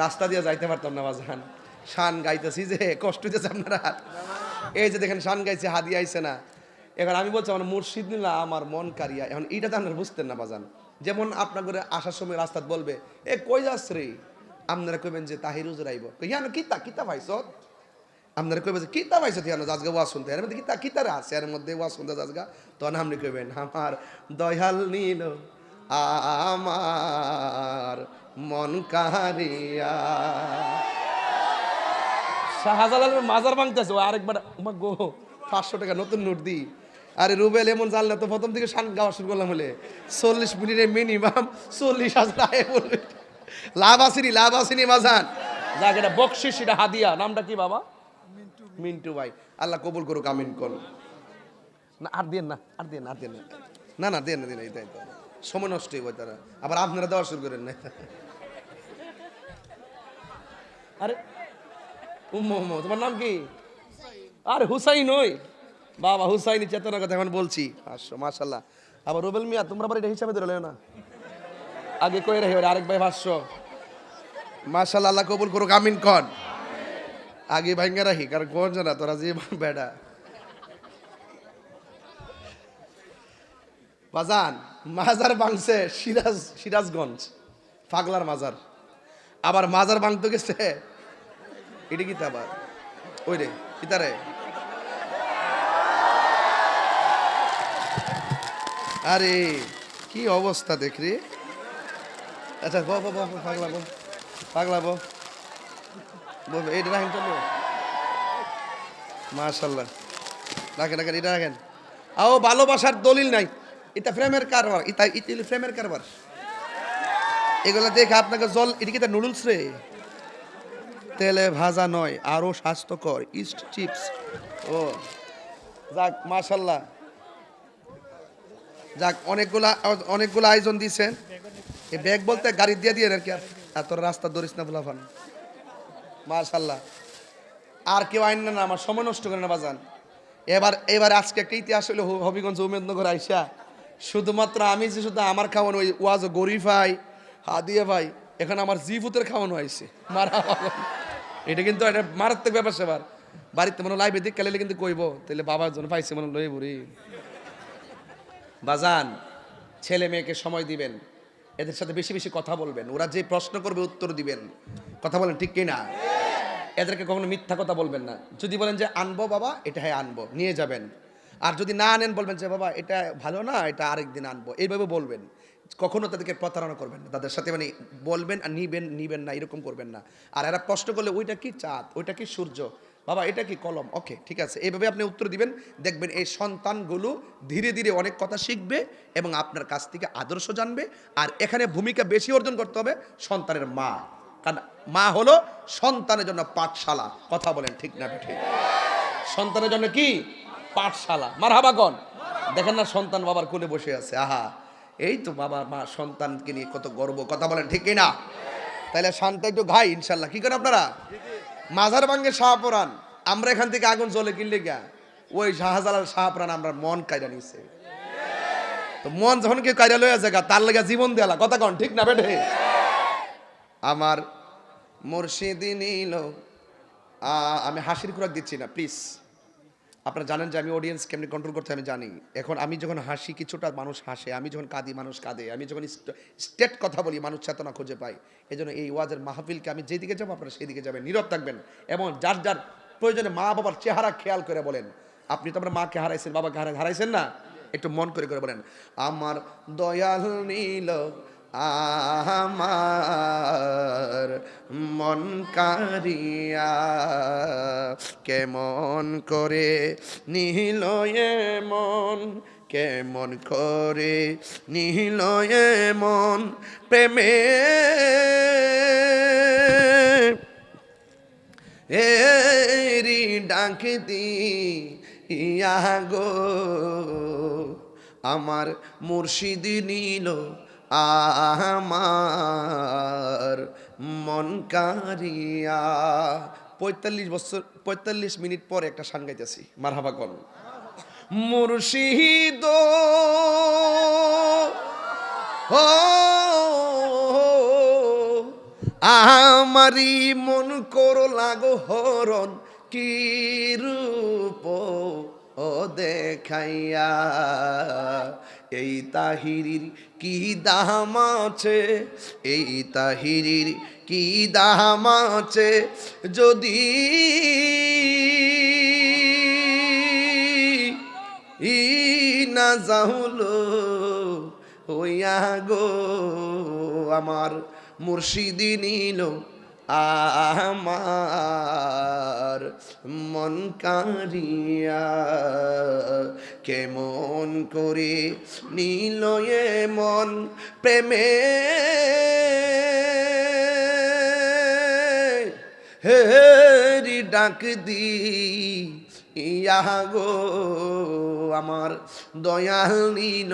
রাস্তা দিয়ে যাইতে পারতাম না বাজান, শান গাইতেছি যে কষ্ট হইতেছে আপনারা। এই যে দেখেন শান গাইছে, হাদি আইছে না। এবার আমি বলছি আমার মুর্শিদ নিলা আমার মন কারিয়া, এখন এইটা তো আপনারা বুঝতেন না বাজান। যেমন আপনার করে আসার সময় রাস্তাত বলবে এ কই যাস রে, আপনারা কইবেন যে তাহির হুজুর আইব, ইয়ান কিতা পাইছ, আপনারা কইবেন যে কিতা পাইছ ইয়ান আজকে ওয়াজ শুনতে, এর মধ্যে কিতারে আছে, এর মধ্যে ওয়াজ শুনতে আজকে, তখন আপনি কইবেন আমার দয়াল নিল আমার মন কারিয়া। শাহজালালের মাজার ভাঙতেছে, ও আরেকবার গো 500 টাকা নতুন নোট দিই। আরে রুবেল এমন জানলে তো প্রথম থেকে শান গাওয়া শুরু করলাম, হলে 40 মিনিটে মিনিমাম 40,000 আয় বলবে। লাভ আসেনি মাজান, যাক এটা বকশিস, এটা হাদিয়া। নামটা কি বাবা? মিন্টু ভাই, আল্লাহ কবুল করুক, আমিন কোন না। আর দেন না, না দেন না, এই তাই তো সময় নষ্ট হইব তারা, আবার আপনারা দেওয়া শুরু করেন না। আরে তোমার নাম কি? আরে হুসাইন, ওই বাবা হুসাইনি চেতনার কথা এখন বলছি। আসো মাশাল্লাহ। আবার রুবেল মিয়া তোমরা আবার এটা হিসাবে ধরে না, আগে কই রে আরেক ভাই 500। মাশাল্লাহ, আল্লাহ কবুল করুক, আমিন কন। আগে ভাঙ্গা রাখি, কারণ কোন জানা তোরা যে বেডা বাজান। মাজার ভাঙছে সিরাজগঞ্জ, পাগলার মাজার। আবার মাজার ভাঙতে গেছে, এটা কি আবার ওই রে কিতারে, আরে কি অবস্থা দেখ রে। আচ্ছা পাগলাবো এইটা রাখেন, চলো মাশাল্লাহ, রাখেন এটা রাখেন। আও ভালোবাসার দলিল নাই, এটা ফ্রেমের কারবার, এটা ফ্রেমের কারবার। এগুলা দেখে আপনাকে জল, এটা কি নুডলস রে, তেলে ভাজা নয়, আরো স্বাস্থ্যকর ইস্ট চিপস। ও যাক মাশাল্লাহ, যাক অনেকগুলো আয়োজন দিয়েছেন। এই ব্যাগ বলতে গাড়ি দিয়ে আর কি, আর তোর রাস্তা ধরিস না বলাফান। মাশাল্লাহ, আর কেউ আইন না, আমার সময় নষ্ট করে না বাজান। এবার আজকে একটা ইতিহাস হলো, হবিগঞ্জ উমেদনগর আইসা শুধুমাত্র আমি যে শুধু আমার খাওয়ানো ওই ওয়াজ গরিব ভাই হাদিয়া ভাই, এখন আমার জিভুতের খাওয়ানো হয়েছে মারা। এটা কিন্তু একটা মারাত্মক ব্যাপার সেবার। বাড়িতে মনে লাইভে দিক কালে কিন্তু কইব, তাহলে বাবার জন্য পাইছে মনে লই বুড়ি। বাজান, ছেলে মেয়েকে সময় দিবেন, এদের সাথে বেশি বেশি কথা বলবেন, ওরা যে প্রশ্ন করবে উত্তর দিবেন, কথা বলেন ঠিক কিনা? এদেরকে কখনো মিথ্যা কথা বলবেন না। যদি বলেন যে আনবো বাবা, এটা হ্যাঁ আনবো, নিয়ে যাবেন। আর যদি না আনেন বলবেন যে বাবা এটা ভালো না, এটা আরেকদিন আনবো, এইভাবে বলবেন। কখনো তাদেরকে প্রতারণা করবেন না, তাদের সাথে মানে বলবেন আর নিবেন না, এরকম করবেন না। আর এরা প্রশ্ন করলে ওইটা কি চাঁদ, ওইটা কি সূর্য, বাবা এটা কি কলম, ওকে ঠিক আছে, এইভাবে আপনি উত্তর দিবেন। দেখবেন এই সন্তানগুলো ধীরে ধীরে অনেক কথা শিখবে এবং আপনার কাছ থেকে আদর্শ জানবে। আর এখানে ভূমিকা বেশি অর্জন করতে হবে সন্তানের মা, কারণ মা হলো সন্তানের জন্য পাঠশালা, কথা বলেন ঠিক না ঠিক? সন্তানের জন্য কি পাঠশালা, মারহাবা গণ। দেখেন না সন্তান বাবার কোলে বসে আছে, আহা এই তো বাবা মা সন্তানকে নিয়ে কত গর্ব, কথা বলেন ঠিক কিনা? তাহলে শান্তা একটু ঘাই ইনশাল্লাহ, কি করেন আপনারা? মাজার ভাঙ্গে শাহপুরান, আমরা এখান থেকে আগুন জ্বলে কিনলে গা, ওই শাহজালাল শাহপুরান আমরা মন কায়রা নিছে। তো মন যখন কেউ কায়রা লইয়া জায়গা, তার লেগে জীবন দেয়ালা, কথা কন ঠিক না বেঠে? আমার মুর্শিদ নিল, আমি হাসির খোরাক দিচ্ছি না প্লিজ। আপনারা জানেন যে আমি অডিয়েন্স কেমনি কন্ট্রোল করতে আমি জানি। এখন আমি যখন হাসি কিছুটা মানুষ হাসে, আমি যখন কাঁদি মানুষ কাঁদে, আমি যখন স্টেট কথা বলি মানুষ চেতনা খুঁজে পাই। এই জন্য এই ওয়াজের মাহফিলকে আমি যেদিকে যাবো আপনারা সেই দিকে যাবেন, নীরব থাকবেন এবং যার যার প্রয়োজনে মা বাবার চেহারা খেয়াল করে বলেন। আপনি তো আপনার মাকে হারাইছেন, বাবাকে হারাইছেন না, একটু মন করে বলেন আমার দয়াল নীল আমার মন কারিয়া কেমন করে নিল এ মন, কেমন করে নিল এ মন প্রেমে এরি ডাক দিয়া গো আমার মুর্শিদ নিল আমার মন কারিয়া। 45 মিনিট পরে একটা শান গাইতেছি, মারহাবা কোন মুর্শিদ ও আমারি মন করো লাগো হরণ কি রূপ ও দেখাইয়া, এই তাহিরির কি দাম আছে, এই তাহিরির কি দাম আছে, যদি না যাহলো হইয়া গো আমার মুর্শিদি নিল আমার মন কারিয়া কেমন করে নিল এ মন প্রেমে হেরি ডাক দি ইয়া গো আমার দয়াল নিল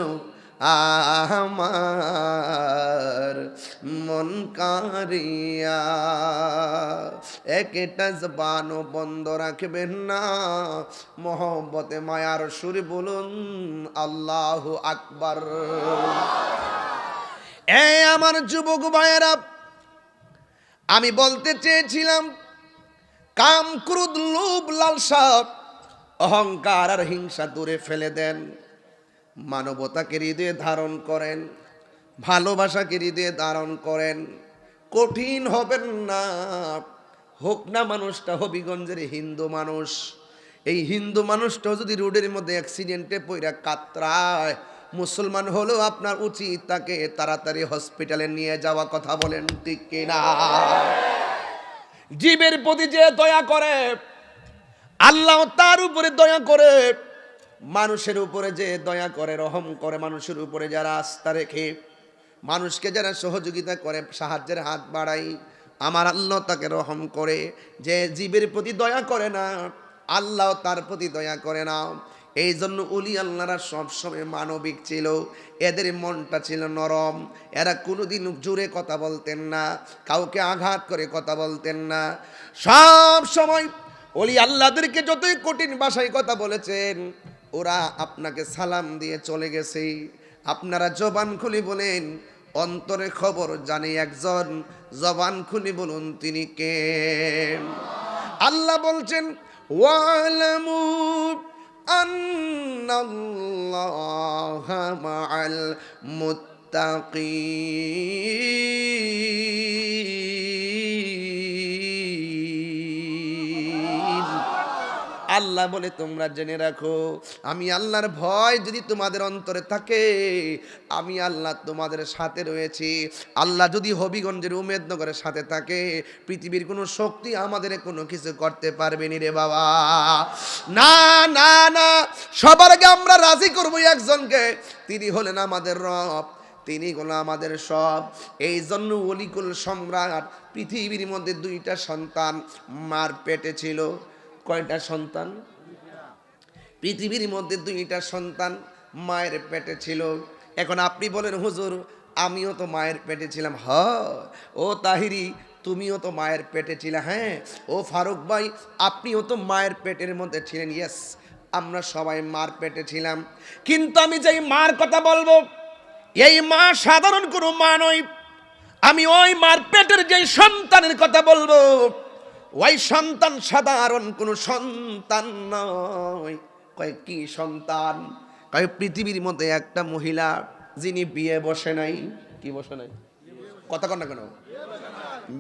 আমার মন কারিয়া। একটা জবানও বন্ধ রাখবেন না, মোহব্বতে মায়ার সুরে বলুন আল্লাহু আকবার। এই আমার যুবক ভাইয়েরা, আমি বলতে চেয়েছিলাম কাম ক্রোধ লোভ লালসা অহংকার আর হিংসা দূরে ফেলে দেন, মানবতাকে হৃদয়ে ধারণ করেন, ভালোবাসাকে হৃদয়ে ধারণ করেন। কঠিন হবেন না, হোক না মানুষটা হবিগঞ্জের হিন্দু মানুষ, এই হিন্দু মানুষটাও যদি রোডের মধ্যে অ্যাক্সিডেন্টে পইরা কাতরায়, মুসলমান হলেও আপনার উচিত তাকে তাড়াতাড়ি হসপিটালে নিয়ে যাওয়া। কথা বলেন ঠিক কিনা? জীবের প্রতি যে দয়া করে আল্লাহ তার উপরে দয়া করে, মানুষের উপরে যে দয়া করে রহম করে, মানুষের উপরে যারা আস্থা রেখে মানুষকে যারা সহযোগিতা করে সাহায্যের হাত বাড়াই, আমার আল্লাহ তাকে রহম করে। যে জীবের প্রতি দয়া করে না আল্লাহ তার প্রতি দয়া করে না। এই জন্য ওলি আল্লাহরা সবসময় মানবিক ছিল, এদের মনটা ছিল নরম, এরা কোনোদিন জোরে কথা বলতেন না, কাউকে আঘাত করে কথা বলতেন না। সব সময় ওলি আল্লাহদেরকে যতই কঠিন ভাষায় কথা বলেছেন ওরা আপনাকে সালাম দিয়ে চলে গেছে। আপনারা জবান খুলে বলেন, অন্তরে খবর জানে একজন, জবান খুলে বলুন তিনি কে? আল্লাহ বলছেন ওয়ালামু আন্নাল্লাহা মাআল মুত্তাকিন। আল্লাহ বলে তোমরা জেনে রাখো, আমি আল্লাহর ভয় যদি তোমাদের অন্তরে থাকে, আমি আল্লাহ তোমাদের সাথে রয়েছি। আল্লাহ যদি হবিগঞ্জের উমেদনগরের সাথে থাকে, পৃথিবীর কোনো শক্তি আমাদের কোনো কিছু করতে পারবে নি রে বাবা। না না না, সবার আগে আমরা রাজি করবো একজনকে, তিনি হলেন আমাদের রব, তিনি হলো আমাদের সব। এই জন্য অলিকুল সম্রাট পৃথিবীর মধ্যে 2টা সন্তান মার পেটে ছিল। কয়টা সন্তান? পৃথিবীর মধ্যে 2টা সন্তান মায়ের পেটে ছিল। এখন আপনি বলেন হুজুর আমিও তো মায়ের পেটে ছিলাম। ও তাহিরি তুমিও তো মায়ের পেটে ছিলে। হ্যাঁ। ও ফারুক ভাই আপনিও তো মায়ের পেটের মধ্যে ছিলেন। ইয়েস, আমরা সবাই মার পেটে ছিলাম। কিন্তু আমি যেই মার কথা বলবো, এই মা সাধারণ কোনো মা নয়। আমি ওই মার পেটের যেই সন্তানের কথা বলবো, ওই সন্তান সাধারণ কোনো সন্তান নয়। কয় কি সন্তান? কয় পৃথিবীর মধ্যে একটা মহিলা যিনি বিয়ে বসে নাই। কি বসে নাই? কথা কন না কেন?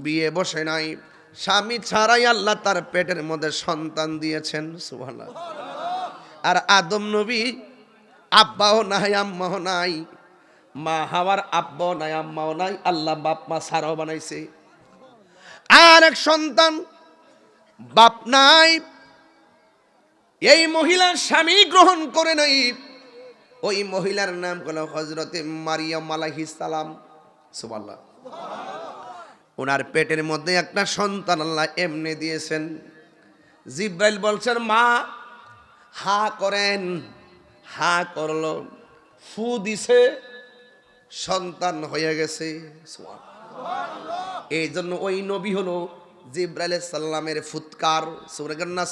বিয়ে বসে নাই, স্বামী ছাড়াই আল্লাহ তার পেটের মধ্যে সন্তান দিয়েছেন। সুবহানাল্লাহ। আর আদম নবী আব্বাও নাই আম্মাও নাই, মা হাওয়ার আব্বাও নাই, আম্মাও নাই, আল্লাহ বাপ মা ছাড়াও বানাইছে। আর এক সন্তান, বাপ নাই, এই মহিলার স্বামী গ্রহণ করে নাই। ওই মহিলার নাম হলো হযরতে মারিয়াম আলাইহিস সালাম। সুবহানাল্লাহ। ওনার পেটের মধ্যে একটা সন্তান আল্লাহ এমনি দিয়েছেন। জিব্রাইল বলছেন মা হা করেন, হা করলো, ফু দিছে, সন্তান হয়ে গেছে। এই জন্য ওই নবী হলো জিব্রাইল সাল্লামের ফুৎকার।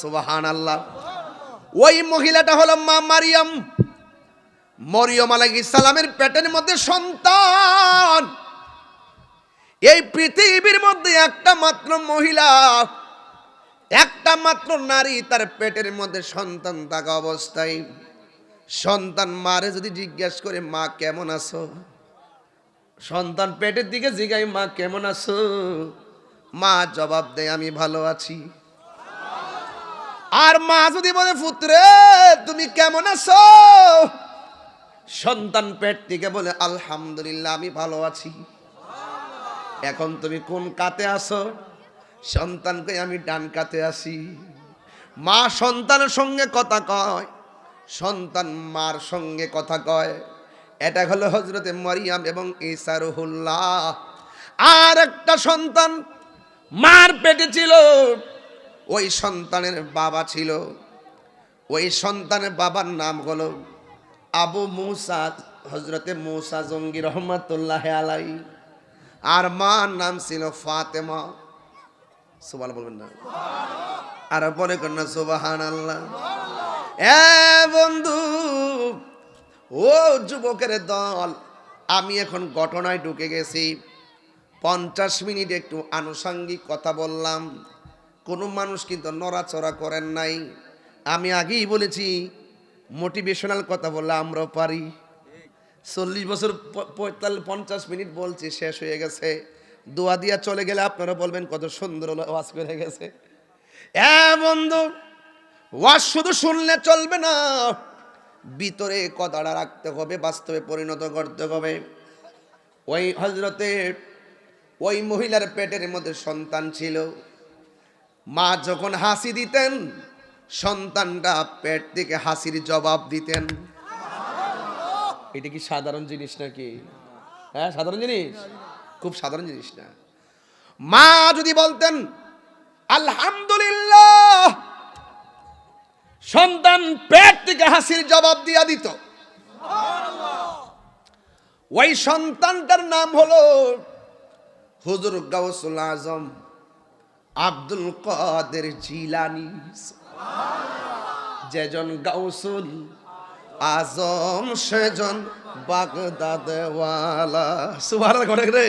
সুবহানাল্লাহ। ওই মহিলাটা হলো মা মারিয়াম। মরিয়ম আলাইহিস সালামের পেটের মধ্যে সন্তান। এই পৃথিবীর মধ্যে একটা মাত্র মহিলা, একটা মাত্র নারী, তার পেটের মধ্যে সন্তান থাকা অবস্থায় সন্তান মারে যদি জিজ্ঞাসা করে মা কেমন আছো, সন্তান পেটের দিকে জিগাই মা কেমন আছো, মা জবাব দেয় আমি ভালো আছি। আর মা যদি বলে পুত্রে তুমি কেমন আছো, সন্তান পেট থেকে বলে আলহামদুলিল্লাহ আমি ভালো আছি। এখন তুমি কোন কাতে আছো, সন্তানকে আমি ডান কাতে আসি। মা সন্তানের সঙ্গে কথা কয়, সন্তান মার সঙ্গে কথা কয়। এটা হলো হযরতে মারিয়াম এবং ঈসা রুহুল্লাহ। আর একটা সন্তান মার পেটে ছিল, ওই সন্তানের বাবা ছিল। ওই সন্তানের বাবার নাম হলো আবু মুসা, হযরতে মুসা জঙ্গি রহমাতুল্লাহ আলাইহি। আর মার নাম ছিল ফাতেমা। সুবহানাল্লাহ বলবেন না? আর পরে কোন না সুবহানাল্লাহ। এ বন্ধু, ও যুবকের দল, আমি এখন ঘটনায় ঢুকে গেছি। 50 মিনিট একটু আনুষঙ্গিক কথা বললাম, কোনো মানুষ কিন্তু নড়াচড়া করেন নাই। আমি আগেই বলেছি মোটিভেশনাল কথা বললে আমরাও পারি। 40 বছর 50 মিনিট বলছি, শেষ হয়ে গেছে। দোয়া দিয়া চলে গেলে আপনারা বলবেন কত সুন্দর ওয়াজ করে গেছে। বন্ধু, ওয়াজ শুধু শুনলে চলবে না, ভিতরে কথাটা রাখতে হবে, বাস্তবে পরিণত করতে হবে। ওই হযরতে ওই মহিলার পেটের মধ্যে সন্তান ছিল। মা যখন হাসি দিতেন, সন্তানটা পেট থেকে হাসির জবাব দিতেন। এটা কি সাধারণ জিনিস নাকি? হ্যাঁ, সাধারণ জিনিস, খুব সাধারণ জিনিস না। মা যদি বলতেন আলহামদুলিল্লাহ, সন্তান পেট থেকে হাসির জবাব দিয়া দিত। ওই সন্তানটার নাম হলো হুজুর গাউসুল আজম আব্দুল কাদের জিলানী। যেজন গাউসুল আজম সেজন বাগদাদওয়ালা। সুবহানাল্লাহ করে রে।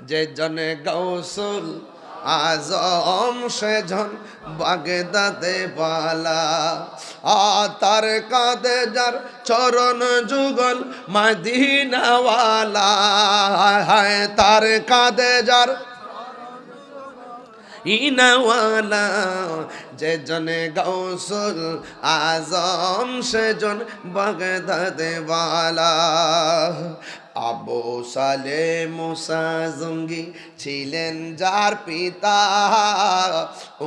যেজন গাউসুল আজম সেজন বাগদাদওয়ালা। তার কাঁধে যার চরণ যুগল মদিনাওয়ালা। তার কাঁধে যার ইনাওয়ালা। যেজন গাউসুল আজম সেজন বাগদাদওয়ালা। আবু সালে মুসা জঙ্গি ছিলেন যার পিতা।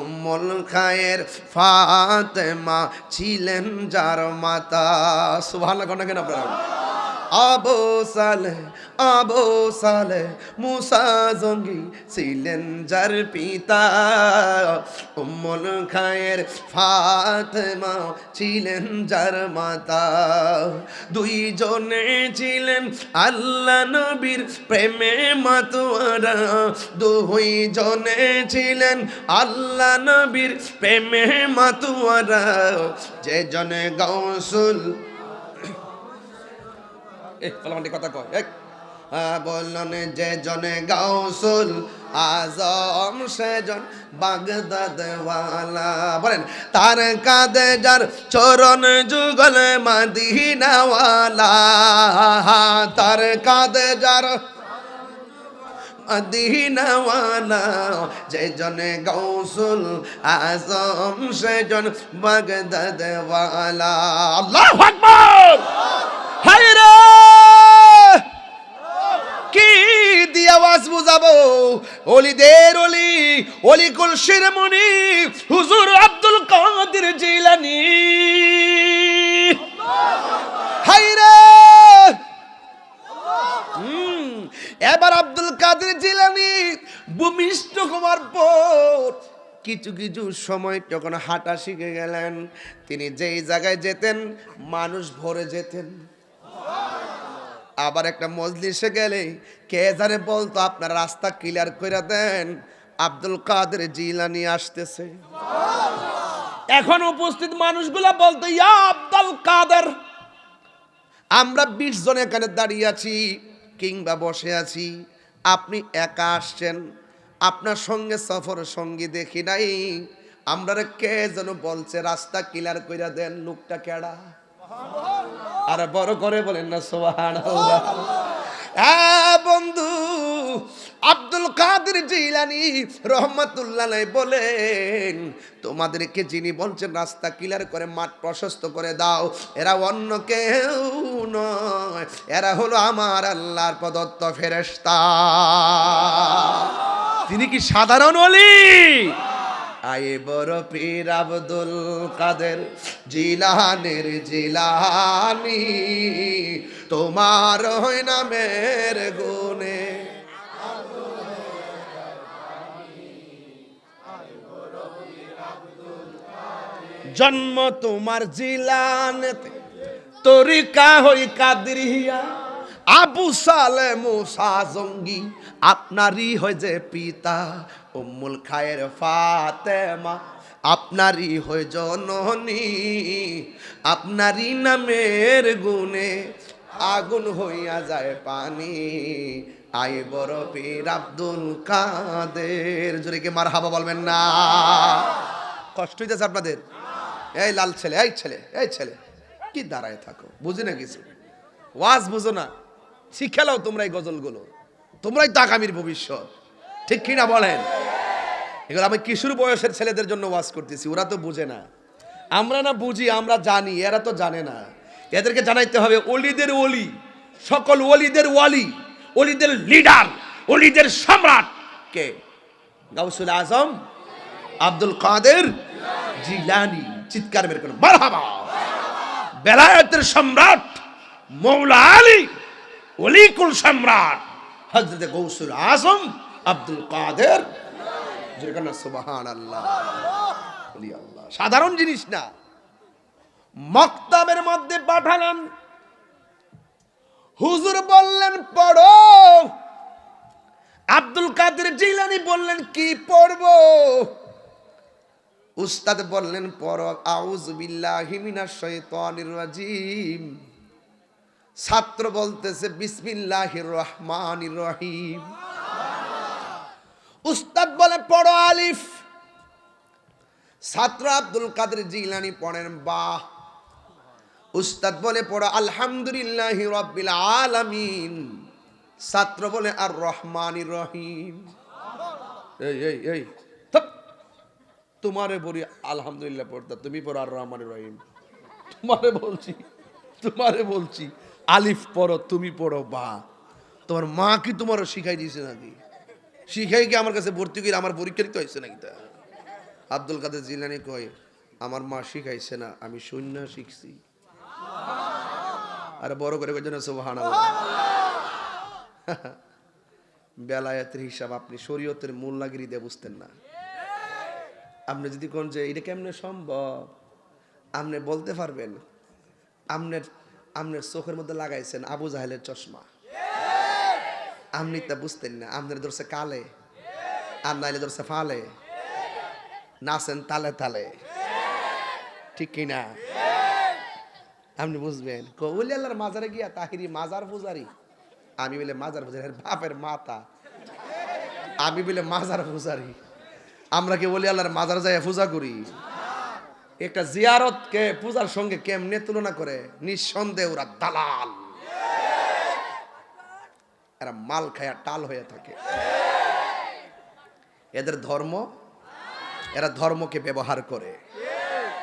উম্মুল খায়ের ফাতেমা ছিলেন যার মাতা। সুবহানাল্লাহ কোন কেন আপনারা? আবু সালে মুসা জঙ্গি ছিলেন যার পিতা। উম্মুল খায়ের ফাতেমা ছিলেন যার মাতা। দুইজনে ছিলেন আল্লাহ নবীর প্রেমে মাতোয়ারা। দুইজনে ছিলেন আল্লাহ নবীর প্রেমে মাতোয়ারা। যে জনে গাউসুল কথা কয় বললেন, যে জনে গাউসুল আজম সেজন বাগদাদওয়ালা। বলেন তার কাঁধে যার চরণ যুগল মদিনাওয়ালা। তার কাঁধে যার মদিনাওয়ালা। যে জনে গাউসুল আজম সেজন বাগদাদওয়ালা। আল্লাহু আকবার। হায়রে বুঝাবো ওলিদের ওলি অলিকুল শিরোমণি হুজুর আব্দুল কাদের জিলানী। হায়রে এবার আব্দুল কাদের জিলানী ভূমিষ্ঠ হওয়ার পর কিছু কিছু সময় যখন হাঁটা শিখে গেলেন, তিনি যেই জায়গায় যেতেন মানুষ ভরে যেতেন। আবার একটা মজলিসে গেলে কে জানে বলতো আপনার রাস্তা ক্লিয়ার করে দেন, আব্দুল কাদের জিলানী আসতেছে। এখন উপস্থিত মানুষগুলা বলতো ইয়া আব্দুল কাদের, আমরা 20 জন এখানে দাঁড়িয়ে আছি কিংবা বসে আছি, আপনি একা আসছেন, আপনার সঙ্গে সফর সঙ্গী দেখি নাই, আমরা কে যেন বলছে রাস্তা ক্লিয়ার কইরা দেন, লোকটা কেডা? আর বড় করে বলেন না সুবহানাল্লাহ। বন্ধু আব্দুল কাদের জিলানী রহমাতুল্লাহ আলাইহি বলেন, তোমাদেরকে যিনি বলছেন রাস্তা ক্লিয়ার করে মাঠ প্রশস্ত করে দাও, এরা অন্য কেউ নয়, এরা হলো আমার আল্লাহর প্রদত্ত ফেরেশতা। তিনি কি সাধারণ ওলি? আয়ে বড় পীর আব্দুল কাদের জিলানীর জিলানী, তোমার হয় নামের গুণে জন্ম তোমার জিলানেতে, তরিকা হই কাদরিয়া, আবু সালে মুসা জঙ্গি আপনারই হয় যে পিতা, উম্মুল খায়ের ফাতেমা আপনারই হয় জননী, আপনারই নামের গুণে আগুন হইয়া যায় পানি, আয় বড় পীর আব্দুল কাদের। জোরে কি মারহাবা বলবেন না? কষ্ট হইতেছে আপনাদের? এই লাল ছেলে, এই ছেলে, এই ছেলে কি দাঁড়ায় থাকো, বুঝি না কিছু, ওয়াজ বুঝো না, শিখালাও তোমরা এই গজলগুলো, তোমরাই তো আগামীর ভবিষ্যৎ, ঠিক কিনা বলেন? এগুলো আমি কিশোর বয়সের ছেলেদের জন্য ওয়াজ করতেছি, ওরা তো বুঝে না। আমরা না বুঝি, আমরা জানি, এরা তো জানে না। এদেরকে জানাইতে হবে ওলিদের ওলি, সকল ওলিদের ওয়ালি, ওলিদের লিডার, ওলিদের সম্রাট কে? গাউসুল আজম আব্দুল কাদের জিলানী। চিৎকার বের করুন মারহাবা। বেলায়েতের সম্রাট মৌলা আলী, ওলিকুল সম্রাট হযরত গাউসুল আজম আব্দুল কাদের। যেখানে সুবহানাল্লাহ, ওলি আল্লাহ সাধারণ জিনিস না। মক্তবের মধ্যে পাঠালেন, হুজুর বললেন পড়ো, আব্দুল কাদের জিলানী বললেন কি পড়বো? উস্তাদ বললেন পড়ো আউযু বিল্লাহি মিনাশ শাইতানির রাজিম। ছাত্র বলতেছে বিসমিল্লাহির রহমানির রহিম। উস্তাদ বলে পড়ো আলিফ। ছাত্র আব্দুল কাদের জিলানী পড়েন বা। উস্তাদ বলে পড়ো আলহামদুলিল্লাহি রাব্বিল আলামিন। ছাত্র বলে আর রহমানির রহিম। এই এই এই তোমারে বলি আলহামদুলিল্লাহ পড়তা, তুমি পড়ো আর রহমানির রহিম। তোমারে বলছি আলিফ পড়ো, তুমি পড়ো বা। তোমার মা কি তোমারও শিখাই দিয়েছে নাকি? শিখাই কি আমার কাছে ভর্তি করে আমার পরীক্ষা দিতে হয়েছে নাকি? তা আব্দুল কাদের জিলানী কয় আমার মা শিখাইছে না, আমি শূন্য শিখছি। আর বড় করে কইছেন সুবহানাল্লাহ। বেলায়েতের হিসাব আপনি শরীয়তের মূল লাগিয়ে দিয়ে বুঝতেন না। আপনি যদি কোন যে এটা কেমনে সম্ভব, আপনি বলতে পারবেন আপনার চোখের মধ্যে লাগাইছেন আবু জাহেলের চশমা, আপনি তা বুঝতেন না। আপনার ধরছে কালে, আর নাইলে ধরছে ফালে, নাচেন তালে তালে, ঠিক কিনা? আপনি বুঝবেন কৌলি আল্লাহর মাজারে গিয়া তাহিরি মাজার পূজারি, আমি বলে মাজার পূজারি বাপের মাতা, আমি বলে মাজার পূজারি। আমরা কি বলি আল্লাহর মাজার যাই পূজা করি? একটা জিয়ারতকে পূজার সঙ্গে কেমনে তুলনা করে? নিঃসন্দেহে ওরা দালাল, এরা মাল খায়া টাল হয়ে থাকে। এদের ধর্ম, এরা ধর্মকে ব্যবহার করে,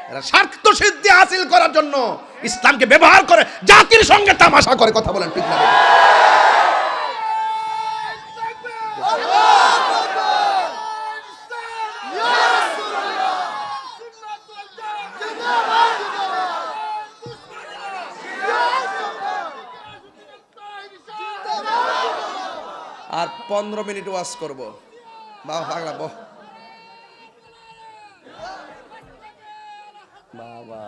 এরা স্বার্থ সিদ্ধি হাসিল করার জন্য ইসলামকে ব্যবহার করে, জাতির সঙ্গে তামাশা করে। কথা বলেন ঠিক না? আর 15 মিনিট ওয়াজ করব। বাবা পাগলা বহ। বাবা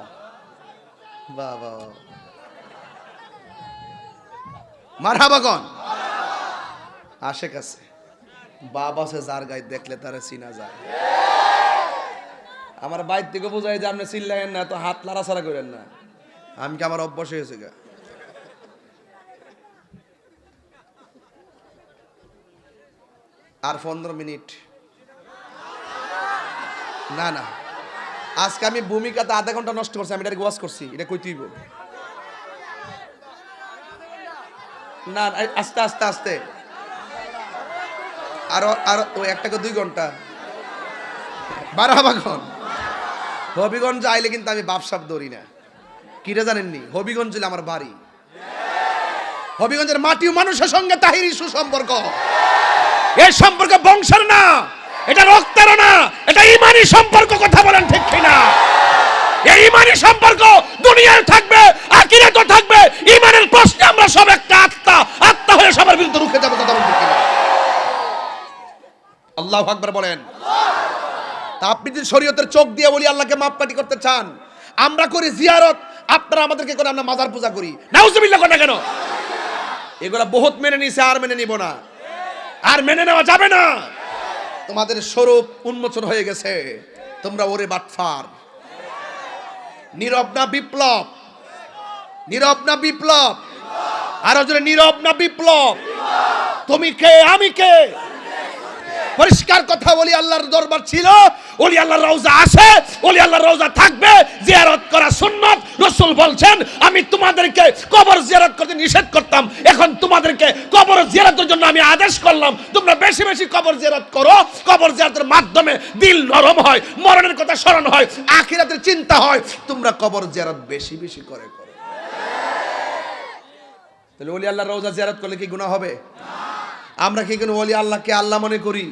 বাবা মারহাবা কোন আশেক আছে, বাবা সে যার গায়ে দেখলে তারে চিনা যায়। আমার বাইর থেকে বোঝাই যে আপনি চিল্লায়েন না, তো হাত লাড়াছাড়া করেন না। আমি কি আমার অভ্যাস হয়েছে গা। আর 15 মিনিট না না, আজকে আমি ভূমিকাতে আধা ঘন্টা নষ্ট করছি, আমি এটা ওয়াজ করছি, এটা কই তুইব না। আস্তে আস্তে আস্তে আরো আরো ওই 1 থেকে 2 ঘন্টা বারাবাগন। হবিগঞ্জ আইলে কিন্তু আমি বাপসাপ ধরি না, কিরে জানেননি? হবিগঞ্জ ছিল আমার বাড়ি। হবিগঞ্জের মাটি ও মানুষের সঙ্গে তাহিরি সুসম্পর্ক। এই সম্পর্ক বংশের না, এটা রক্তের না, এটা ইমানি সম্পর্ক। কথা বলেন ঠিক কিনা? এই ইমানি সম্পর্ক দুনিয়ায় থাকবে, আখিরাতেও থাকবে। ইমানের প্রশ্নে আমরা সব একটা আত্মা, আত্মা হয়ে সবার বিরুদ্ধে রুখে যাব। কথা বলেন ঠিক কিনা? আল্লাহু আকবার বলেন। তা আপনি যদি শরীয়তের চোখ দিয়ে বলি আল্লাহকে মাপকাঠি করতে চান, আমরা করি জিয়ারত, আপনারা আমাদেরকে করে আমরা মাজার পূজা করি। নাউজুবিল্লাহ কথা কেন? এগুলা বহুত মেনে নিছে, আর মেনে নিব না, আর মেনে নেওয়া যাবে না। তোমাদের স্বরূপ উন্মোচন হয়ে গেছে। তোমরা ওরে বাটফার। নীরব না বিপ্লব? নীরব না বিপ্লব? আরো জোরে নীরব না বিপ্লব? তুমি কে, আমি কে? পরিষ্কার কথা বলি, আল্লাহর দরবার ছিল, ওলি আল্লাহর রওজা আছে, ওলি আল্লাহর রওজা থাকবে, জিয়ারত করা সুন্নাত। রাসূল বলছেন, আমি তোমাদেরকে কবর জিয়ারত করতে নিষেধ করতাম, এখন তোমাদেরকে কবর জিয়ারতের জন্য আমি আদেশ করলাম। তোমরা বেশি বেশি কবর জিয়ারত করো। কবর জিয়ারতের মাধ্যমে দিল নরম হয়, মরণের কথা স্মরণ হয়, আখিরাতের চিন্তা হয়। তোমরা কবর জিয়ারত বেশি বেশি করে করো। তাহলে ওলি আল্লাহর রওজা জিয়ারত করলে কি গুনাহ হবে? আমরা কি কোনো ওলি আল্লাহকে আল্লাহ মনে করি?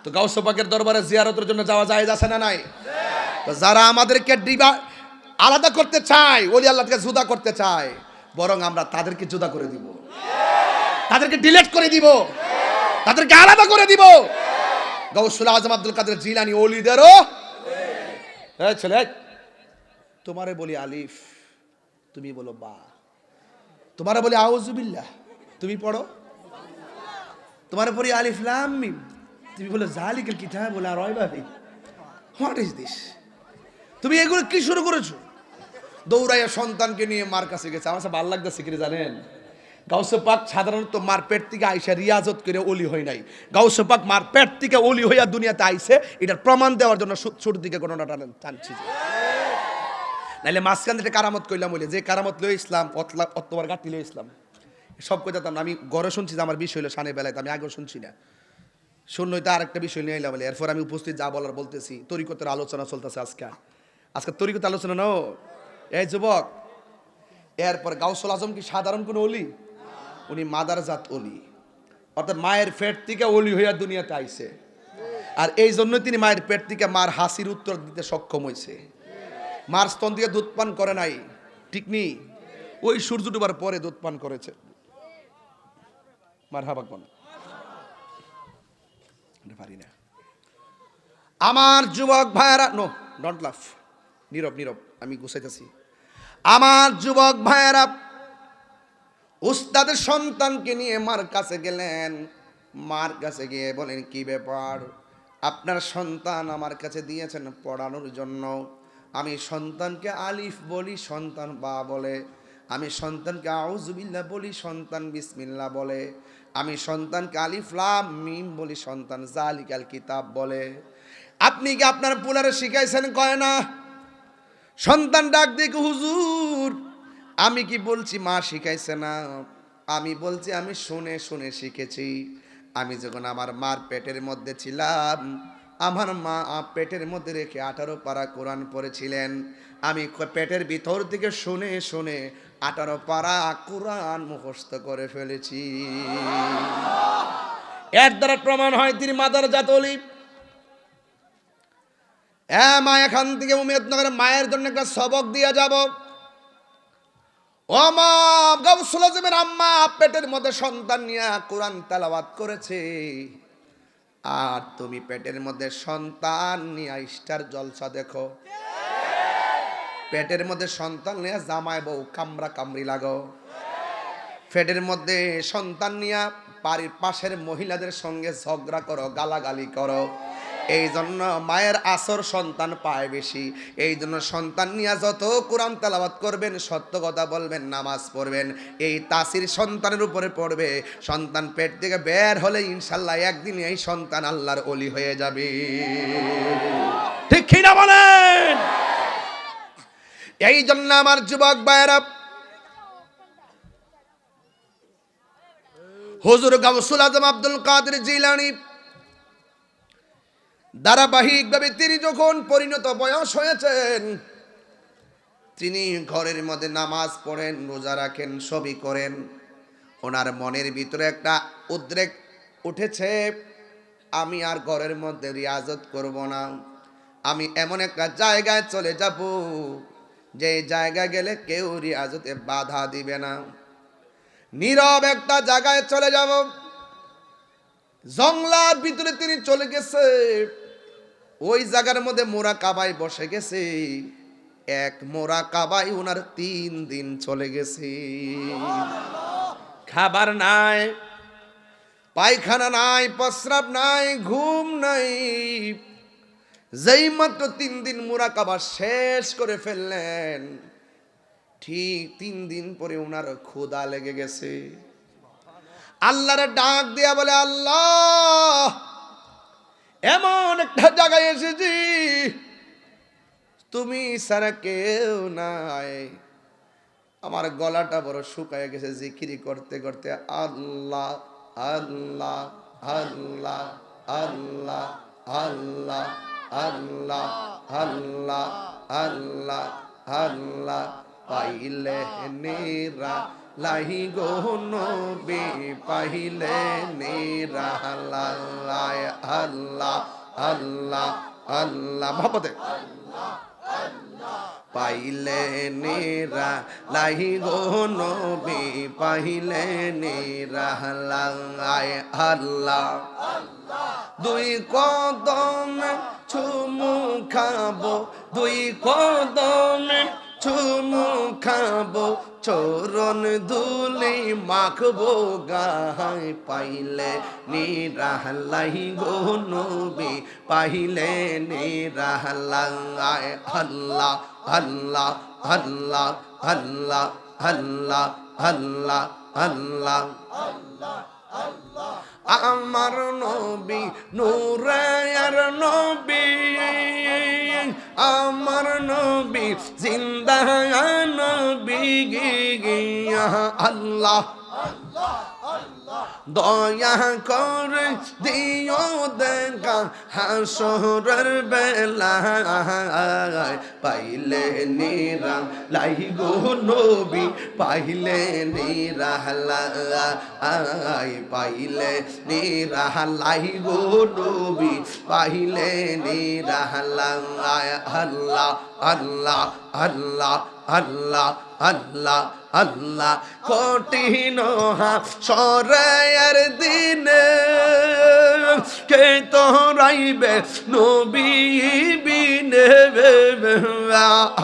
তো গাউস পাকের দরবারে জিয়ারতের জন্য যাওয়া জায়েজ আছে না নাই? তো যারা আমাদেরকে আলাদা করতে চায়, ওলি আল্লাহ থেকে জুদা করতে চায়, বরং আমরা তাদেরকে জুদা করে দিব, তাদেরকে ডিলিট করে দিব, তাদেরকে আলাদা করে দিব। গাউসুল আজম আব্দুল কাদের জিলানী ওলিদেরও ছেলে। তোমারে বলি আলিফ, তুমি বলো বা। তোমারে বলি আউযুবিল্লাহ, তুমি পড়ো। তোমার পরে আলিফ লাম মিম, তুমি বলে জালিকাল কিতাব লা রাইবা ফি। What is this? তুমি এগুলো কি শুরু করেছো? দৌড়াইয়া সন্তানকে নিয়ে মার কাছে গেছে। আমার কাছে ভালো লাগতেছে কি জানেন? গাউসে পাক সাধারণত মার পেট থেকে আইসা রিয়াজত করে ওলি হয় নাই। গাউসে পাক মার পেট থেকে ওলি হইয়া দুনিয়াতে আইছে, এটার প্রমাণ দেওয়ার জন্য ছোট দিকে ঘটনাটা টানছি। নাইলে মাঝখান থেকে কারামত কইলাম বলে, যে কারামত লই ইসলাম অতবার গাঁটি লই ইসলাম সব কথা। আমি ঘরে শুনছি যে আমার বিষয় হলো শানে বেলায়, আমি আগেও শুনছি না। শুনলই তো আরেকটা বিষয় নিয়ে এলাম বলে। এরপর আমি উপস্থিত যা বলার বলতেছি। তরিকতের আলোচনা চলতেছে আজকে তরিকত আলোচনা নাও। এই যুবক, এরপর গাউসুল আজম কি সাধারণ কোনো অলি? উনি মাদারজাত অলি, অর্থাৎ মায়ের পেট থেকে অলি হইয়া দুনিয়াতে আইছে। আর এই জন্য তিনি মায়ের পেট থেকে মার হাসির উত্তর দিতে সক্ষম হয়েছে। মার স্তন দিয়ে দুধ পান করে নাই, ঠিক নেই? ওই সূর্য ডুবার পরে দুধ পান করেছে। মারহাবা কোন? পারি না। আমার যুবক ভাইয়েরা, নো ডোন্ট লাফ, নীরব নীরব, আমি গুছাইতেছি। আমার যুবক ভাইয়েরা, উস্তাদের সন্তানকে নিয়ে মার কাছে গেলেন। মার কাছে গিয়ে বলেন, কি ব্যাপার? আপনার সন্তান আমার কাছে দিয়েছেন পড়ানোর জন্য। আমি সন্তানকে আলিফ বলি, সন্তান বা বলে। আমি সন্তানকে আউযুবিল্লাহ বলি, সন্তান বিসমিল্লাহ বলে। আমি সন্তানকে আলিফ লাম মিম বলি, সন্তান জালিকাল কিতাব বলে। আপনি কি আপনার পুলারে শিখাইছেন? কয় না। সন্তান ডাক দিয়ে, হুজুর আমি কি বলছি মা শিখাইছে না? আমি বলছি আমি শুনে শুনে শিখেছি। আমি যখন আমার মার পেটের মধ্যে ছিলাম, আমার মা পেটের মধ্যে রেখে 18 পারা কোরআন পড়েছিলেন। আমি পেটের ভিতর থেকে শুনে শুনে 18 পারা কোরআন মুখস্থ করে ফেলেছি। এর দ্বারা প্রমাণ হয় তিনি মাদারজাত ওলি। মা, এখান থেকে উমেদনগরের মায়ের জন্য একটা সবক দিয়ে যাব। ও মা, গাউসুল আজমের আম্মা পেটের মধ্যে সন্তান নিয়ে কোরআন তেলাওয়াত করেছে, আর তুমি পেটের মধ্যে সন্তান নিয়ে স্টার জলসা দেখো। পেটের মধ্যে সন্তান নিয়ে জামাই বউ কামরা কামড়ি লাগো। পেটের মধ্যে সন্তান নিয়ে বাড়ির পাশের মহিলাদের সঙ্গে ঝগড়া করো, গালাগালি করো। এই জন্য মায়ের আসর সন্তান পায় বেশি। এই জন্য সন্তান নিয়ে যত কোরআন তেলাওয়াত করবেন, সত্য কথা বলবেন, নামাজ পড়বেন, এই তাসির সন্তানের উপরে পড়বে। সন্তান পেট থেকে বের হলে ইনশাল্লাহ একদিন এই সন্তান আল্লাহর ওলি হয়ে যাবে। ঠিক কি না বলেন? এই জন্য আমার যুবক ভাইয়েরা, হুজুর গাউসুল আজম আব্দুল কাদের জিলানী ধারাবাহিকভাবে তিনি যখন পরিণত বয়স হয়েছেন, তিনি ঘরের মধ্যে নামাজ পড়েন, রোজা রাখেন, সবই করেন। ওনার মনের ভিতরে একটা উদ্রেক উঠেছে, আমি আর ঘরের মধ্যে রিয়াজত করব না, আমি এমন একটা জায়গায় চলে যাব যে জায়গায় গেলে কেউ রিয়াজতে বাধা দিবে না। নীরব একটা জায়গায় চলে যাব। জঙ্গলার ভিতরে তিনি চলে গেছে। ওই জায়গার মধ্যে মোরাকাবায় বসে গেছে। এক মোরাকাবায় ওনার 3 দিন চলে গেছে। খাবার নাই, পায়খানা নাই, প্রস্রাব নাই, ঘুম নাই। যেই মাত্র 3 দিন মোরাকাবা শেষ করে ফেললেন, ঠিক 3 দিন পরে ওনার ক্ষুধা লেগে গেছে। আল্লাহর ডাক দিয়া বলে, আল্লাহ, এমন একটা জায়গায় এসেছি তুমি ছাড়া কেউ নাই, আমার গলাটা বড় শুকায় গেছে জিকিরি করতে করতে। আল্লাহ আল্লাহ আল্লাহ আল্লাহ আল্লাহ আল্লাহ আল্লাহ আল্লাহ আল্লাহ পাইলে নেরা লাহি গো নবী, পাইলে নেরা লাই। আল্লাহ আল্লাহ আল্লাহ মহব্বতে পাইলে নেরা লাহি গো নবী, পাইলে নেরা লাই। আল্লাহ দুই কদমে চুমু খাবো, দুই কদমে চুমু খাবো, চরণ ধুলি মাখবো গায়, পাইলে নিরাহলাই গো নবী, পাইলে নিরাহলাই। আল্লাহ আল্লাহ আল্লাহ আল্লাহ আল্লাহ আল্লাহ আল্লাহ আমার নবী নূরের নবী, আমার নবী জিন্দা নবী। আল্লাহ দয়া করে দিও দেখা হাসরের বেলায়, পাইলে নিরা লাই গো নবী, পাইলে নিরা লাই, পাইলে নিরা লাই গো নবী, পাইলে নিরা লাই। আল্লাহ আল্লাহ আল্লাহ আল্লাহ আল্লাহ আল্লাহ কঠিন হাসরের দিনে কে তোরাইবে নবী বিনে।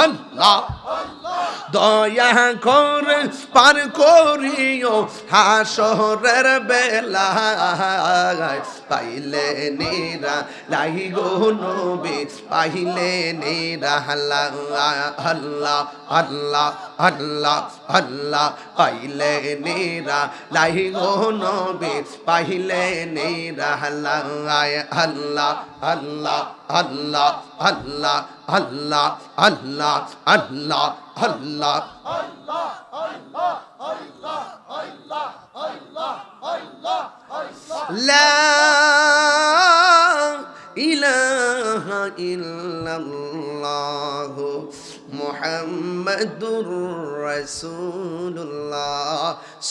আল্লাহ দয়া করে পার করিও হাসরের বেলায়, পাইলে নিরা লাই গো নবী, পাইলে নিরা লাই। আল্লাহ আল্লাহ আল্লাহ আল্লাহ পাইলে নিরা লাই গো নবী, পাইলে নিরা লাই। আল্লাহ আল্লাহ আল্লাহ আল্লাহ আল্লাহ আল্লাহ আল্লাহ আল্লাহ লা ইলাহা ইল্লাল্লাহ মুহাম্মাদুর রাসূলুল্লাহ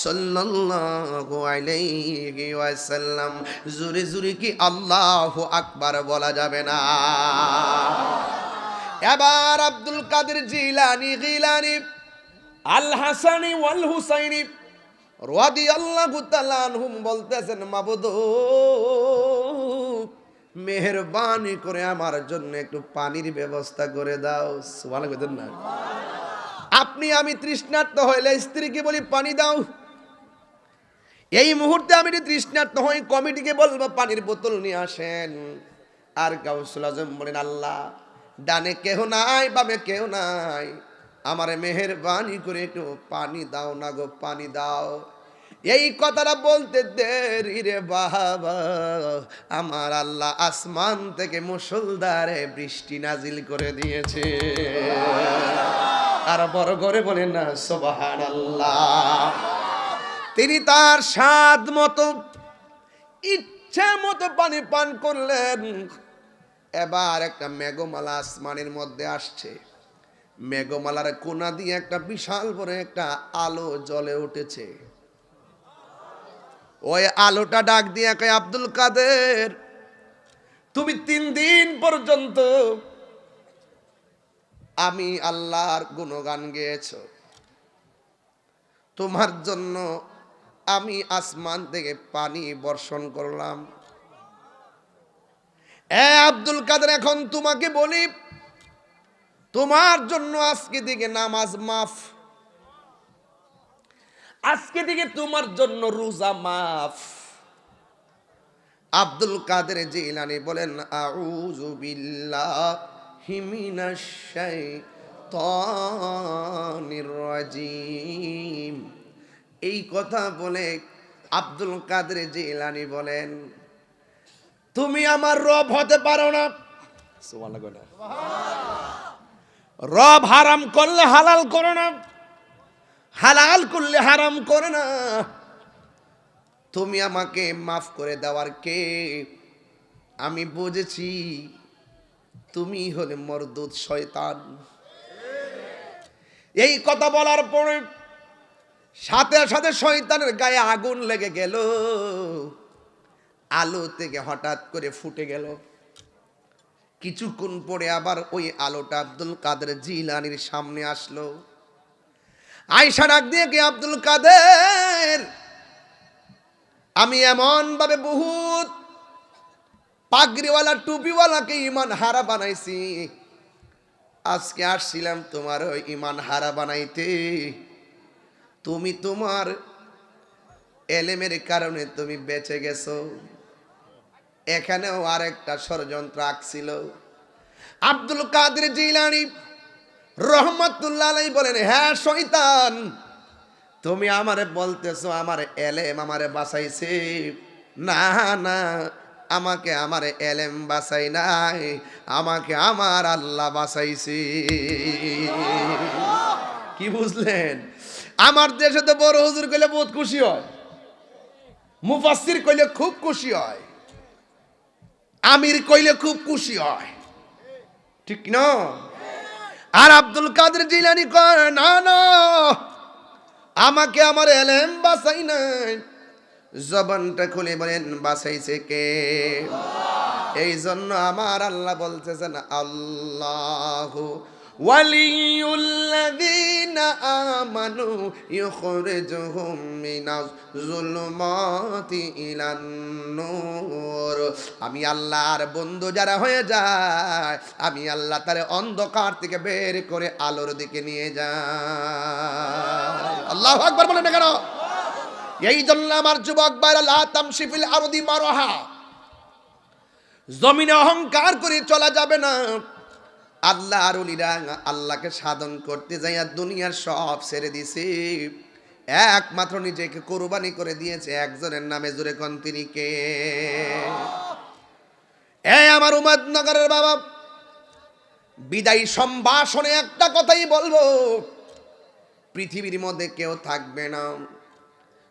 সাল্লাল্লাহু আলাইহি ওয়াসাল্লাম। জোরে জোরে কি আল্লাহু আকবার বলা যাবে না? এবার আব্দুল কাদের জিলানী আল হাসানি ওয়াল হুসাইনি রাদিয়াল্লাহু তাআলা আনহুম বলতেছেন, মাবুদ মেহেরবানি করে আমার জন্য একটু পানির ব্যবস্থা করে দাও। সুবহানাল্লাহ না। আপনি আমি তৃষ্ণার্ত হইলে স্ত্রীকে বলি পানি দাও, এই মুহূর্তে আমি যদি তৃষ্ণার্ত হই কমিটিকে বলবো পানির বোতল নিয়ে আসেন। আর গাউসুল আজম বলেন, আল্লাহ ডানে কেহ নাই বামে কেহ নাই, আমারে মেহেরবানি করে একটু পানি দাও না গো, পানি দাও। এই কথাটা বলতে দেরি রে বাবা, আমার আল্লাহ আসমান থেকে মুষলধারে বৃষ্টি নাজিল করে দিয়েছে। আর বড় করে বলেন না সুবহানাল্লাহ। তিনি তার স্বাদ মতো ইচ্ছা মতো পানি পান করলেন। এবার একটা মেঘমালা আসমানের মধ্যে আসছে, মেঘমালার কোনা দিয়ে একটা বিশাল বড় একটা আলো জ্বলে উঠেছে। ওই আলোটা ডাক দিয়ে কয়, আব্দুল কাদের তুমি 3 দিন পর্যন্ত আমি আল্লাহর গুণগান গেয়েছো, তোমার জন্য আমি আসমান থেকে পানি বর্ষণ করলাম। এ আব্দুল কাদের, এখন তোমাকে বলি, তোমার জন্য আজকে থেকে নামাজ মাফ, আজকে থেকে তোমার জন্য রোজা মাফ। আব্দুল কাদের জিলানী বলেন, আউযু বিল্লাহি মিনাশ শাইতানির রাজিম। এই কথা বলে আব্দুল কাদের জিলানী বলেন, তুমি আমার রব হতে পারো না। সুবহানাল্লাহ। রব হারাম করলে হালাল করো না, হালাল করলে হারাম করো না। তুমি আমাকে মাফ করে দেওয়ার কে? আমি বুঝেছি তুমি হলে মরদুদ শয়তান। এই কথা বলার পরে সাথে সাথে শয়তানের গায়ে আগুন লেগে গেল, আলো থেকে হঠাৎ করে ফুটে গেল। কিছুক্ষণ পরে আবার ওই আলোটা আব্দুল কাদের জিলানীর সামনে আসলো। আয়েশা ডাক দিয়ে, কে আব্দুল কাদের, আমি এমন ভাবে বহুত পাগড়িওয়ালা টুপিওয়ালাকে ইমান হারা বানাইছি, আজকে আসছিলাম তোমার ওই ইমান হারা বানাইতে। তুমি তোমার এলেমের কারণে তুমি বেঁচে গেছো। এখানেও আরেকটা ষড়যন্ত্র আঁকছিল। আব্দুল কাদের জিলানী রহমাতুল্লাহ আলাইহি বলেন, হ্যাঁ শয়তান, তুমি আমারে বলতেছো আমার এলেম আমারে বাঁচাইছে। না না, আমাকে আমার এলেম বাঁচাই নাই, আমাকে আমার আল্লাহ বাঁচাইছে। কি বুঝলেন? আমার দেশে তো বড় হুজুর কইলে বহুত খুশি হয়, মুফাসসির কইলে খুব খুশি হয়, আমির কইলে খুব খুশি হয়, ঠিক না? আর আব্দুল কাদের জিলানী কয়, না না, আমাকে আমার এলেম বাঁচাই নাই। জবানটা খুলে বলেন, বাঁচাইছে কে? এই জন্য আমার আল্লাহ বলতেছেন, আল্লাহু ওয়ালিউল্লাযীনা আমানু ইউখরিজুহুম মিনাজ যুলুমাতি ইলান নূর। আমি আল্লাহর বন্ধু যারা হয়ে যায়, আমি আল্লাহ তারে অন্ধকার থেকে বের করে আলোর দিকে নিয়ে যায়। আল্লাহু আকবার বলেন না কেন? এই জন্য আমার যুবক ভাইরা, লা তামশি ফিল আরদি মারহা, জমিনে অহংকার করে চলা যাবে না। আল্লাহ আর ওলিরা আল্লাহকে সাধন করতে যাইয়া দুনিয়ার সব ছেড়ে দিছে, একমাত্র নিজেকে কোরবানি করে দিয়েছে একজনের নামে। জোরে কোন তিনি কে? এই আমার উম্মতনগরের বাবা, বিদায়ী সম্ভাষণে একটা কথাই বলবো, পৃথিবীর মধ্যে কেউ থাকবে না,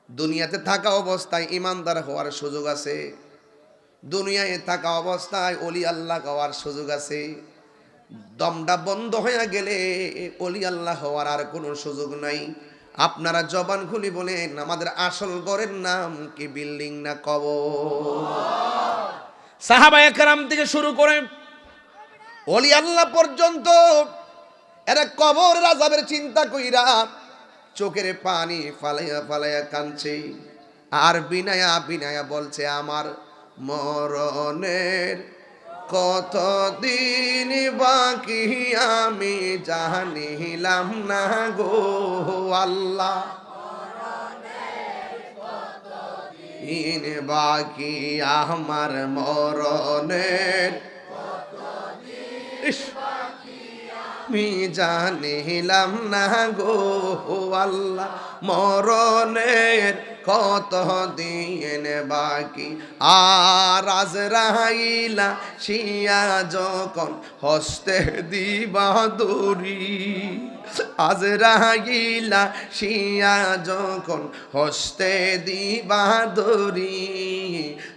দুনিয়াতে থাকা অবস্থায় ইমানদার হওয়ার সুযোগ আছে, দুনিয়ায় থাকা অবস্থায় ওলি আল্লাহ হওয়ার সুযোগ আছে। দমটা বন্ধ হয়ে গেলে ওলি আল্লাহ হওয়ার আর কোনো সুযোগ নাই। আপনারা জবান খুলি বলেন, আমাদের আসল ঘরের নাম কি বিল্ডিং না কবর? সাহাবায়ে কেরাম থেকে শুরু করে ওলি আল্লাহ পর্যন্ত এরা কবর আযাবের চিন্তা কইরা চোখের পানি ফালাইয়া ফালাইয়া কাঁদছে আর বিনায়া বিনায়া বলছে আমার মরণের কতদিন বাকি আমি জানিলাম না গো আল্লাহ, দিন বাকি আমার মরণের আমি জানিলাম না গো আল্লাহ, মরণের কত দিন বাকি। আর আজরাইলা শিয়া যখন হস্তে দিবা দড়ি, আজরাইলা শিয়া যখন হস্তে দিবা দড়ি,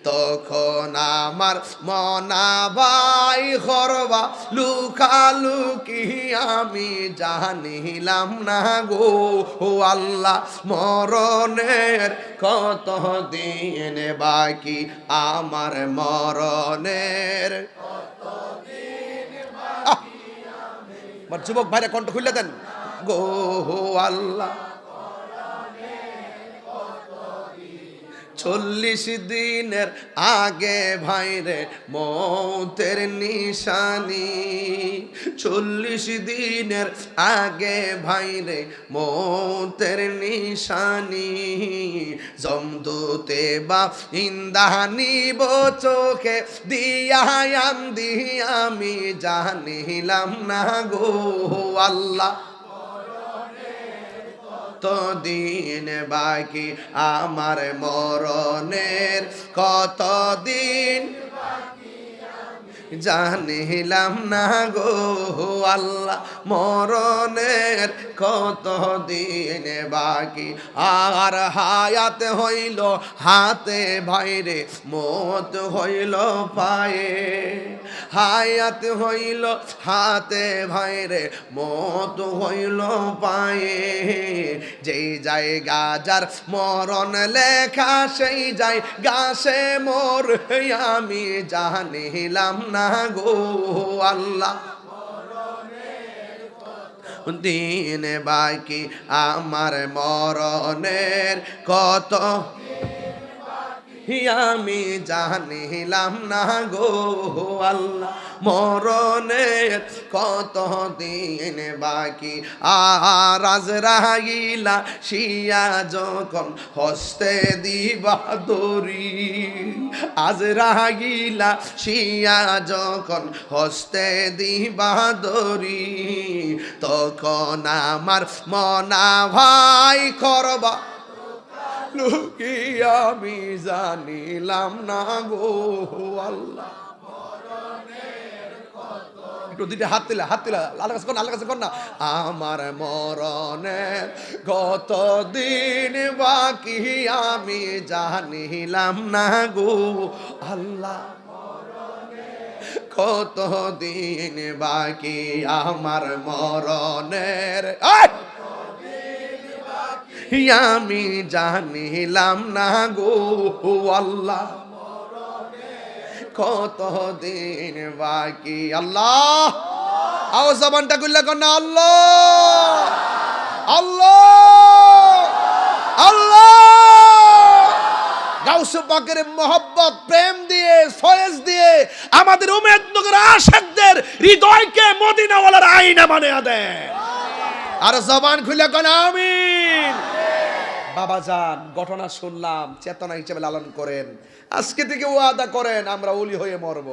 তখন আমার মনা ভাই করবা লুকালুকি আমি জানিলাম না গো আল্লাহ, মরণের কত দিন বাকি আমার মরণের। আমার যুবক ভাইরা কণ্ঠ খুলে দেন, গো আল্লাহ 40 দিনের আগে ভাইরে মৌতের নিশানি, 40 দিনের আগে ভাইরে মৌতের নিশানি, জমদূতে বা ইন্দানিব চোখে দিয়ায়াম দিয়া আমি জানিলাম না গো আল্লাহ, দিন বাকি আমার মরণের কত দিন জানিলাম না গো আল্লাহ, মরণের কত দিন বাকি। আর হায়াত হইল হাতে ভাইরে মত হইল পায়ে, হায়াত হইল হাতে ভাইরে মত হইল পায়ে, যেই জায়গা যার মরণ লেখা সেই যাই গাছে মোর আমি জানিলাম না গো আল্লাহ, দিন বাকি আমার মরণের কত আমি জানিলাম না গো আল্লাহ, মরণের কত দিন বাকি। আর আজরাইলা শিয়া যখন হস্তে দিবা দড়ি, আজরাইলা শিয়া যখন হস্তে দিবা দড়ি, তখন আমার মনা ভাই করবা লুকি আমি জানিলাম না গো আল্লাহ। একটু দুইটা হাত তুলা আল্লাহর কাছে কর, আল্লাহর কাছে কর না, আমার মরণের কত দিন বাকি আমি জানিলাম না গো আল্লাহ, কত দিন বাকি আমার মরণের আমি জানিলাম না গো আল্লাহ, কত দিন বাকি। আল্লাহ আও জবানটা খুললে কর না, আল্লাহ আল্লাহ আল্লাহ। গাউসে পাকের মোহব্বত প্রেম দিয়ে ফয়েজ দিয়ে আমাদের উম্মতনগর আশিকদের হৃদয়কে মদিনাওয়ালার আয়না বানিয়ে দেন। আর জবান খুলে কোন আমিন। বাবা যান, ঘটনা শুনলাম, চেতনা হিসেবে লালন করেন, আজকে থেকে ওয়াদা করেন আমরা ওলি হয়ে মরব।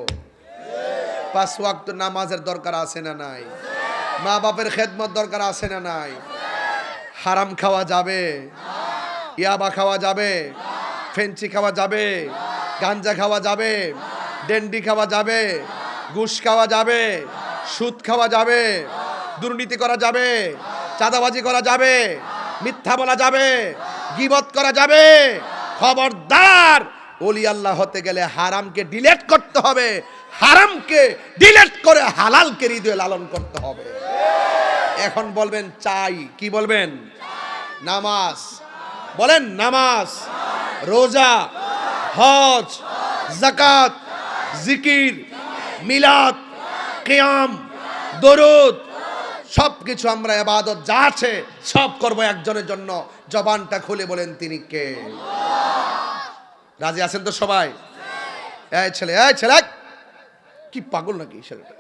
5 ওয়াক্ত নামাজের দরকার আছে না নাই? মা বাপের খেদমত দরকার আছে না নাই? হারাম খাওয়া যাবে? ইয়াবা খাওয়া যাবে? ফেন্সি খাওয়া যাবে? গাঞ্জা খাওয়া যাবে? ডেন্ডি খাওয়া যাবে? ঘুষ খাওয়া যাবে? সুদ খাওয়া যাবে? দুর্নীতি করা যাবে? চাঁদাবাজি করা যাবে? মিথ্যা বলা যাবে? গীবত করা যাবে? খবরদার, ওলি আল্লাহ হতে গেলে হারামকে ডিলিট করতে হবে, হারামকে ডিলিট করে হালালকে হৃদয়ে লালন করতে হবে। এখন বলবেন চাই, কি বলবেন? নামাজ বলেন, নামাজ, রোজা, হজ, যাকাত, জিকির, মিলাদ, কিয়াম, দরুদ, সব কিছু আমরা ইবাদত যা আছে সব করব একজনের জন্য। জবানটা খুলে বলেন তিনি কে? রাজি আছেন তো সবাই? এই ছেলে কি পাগল নাকি ছেলেটা?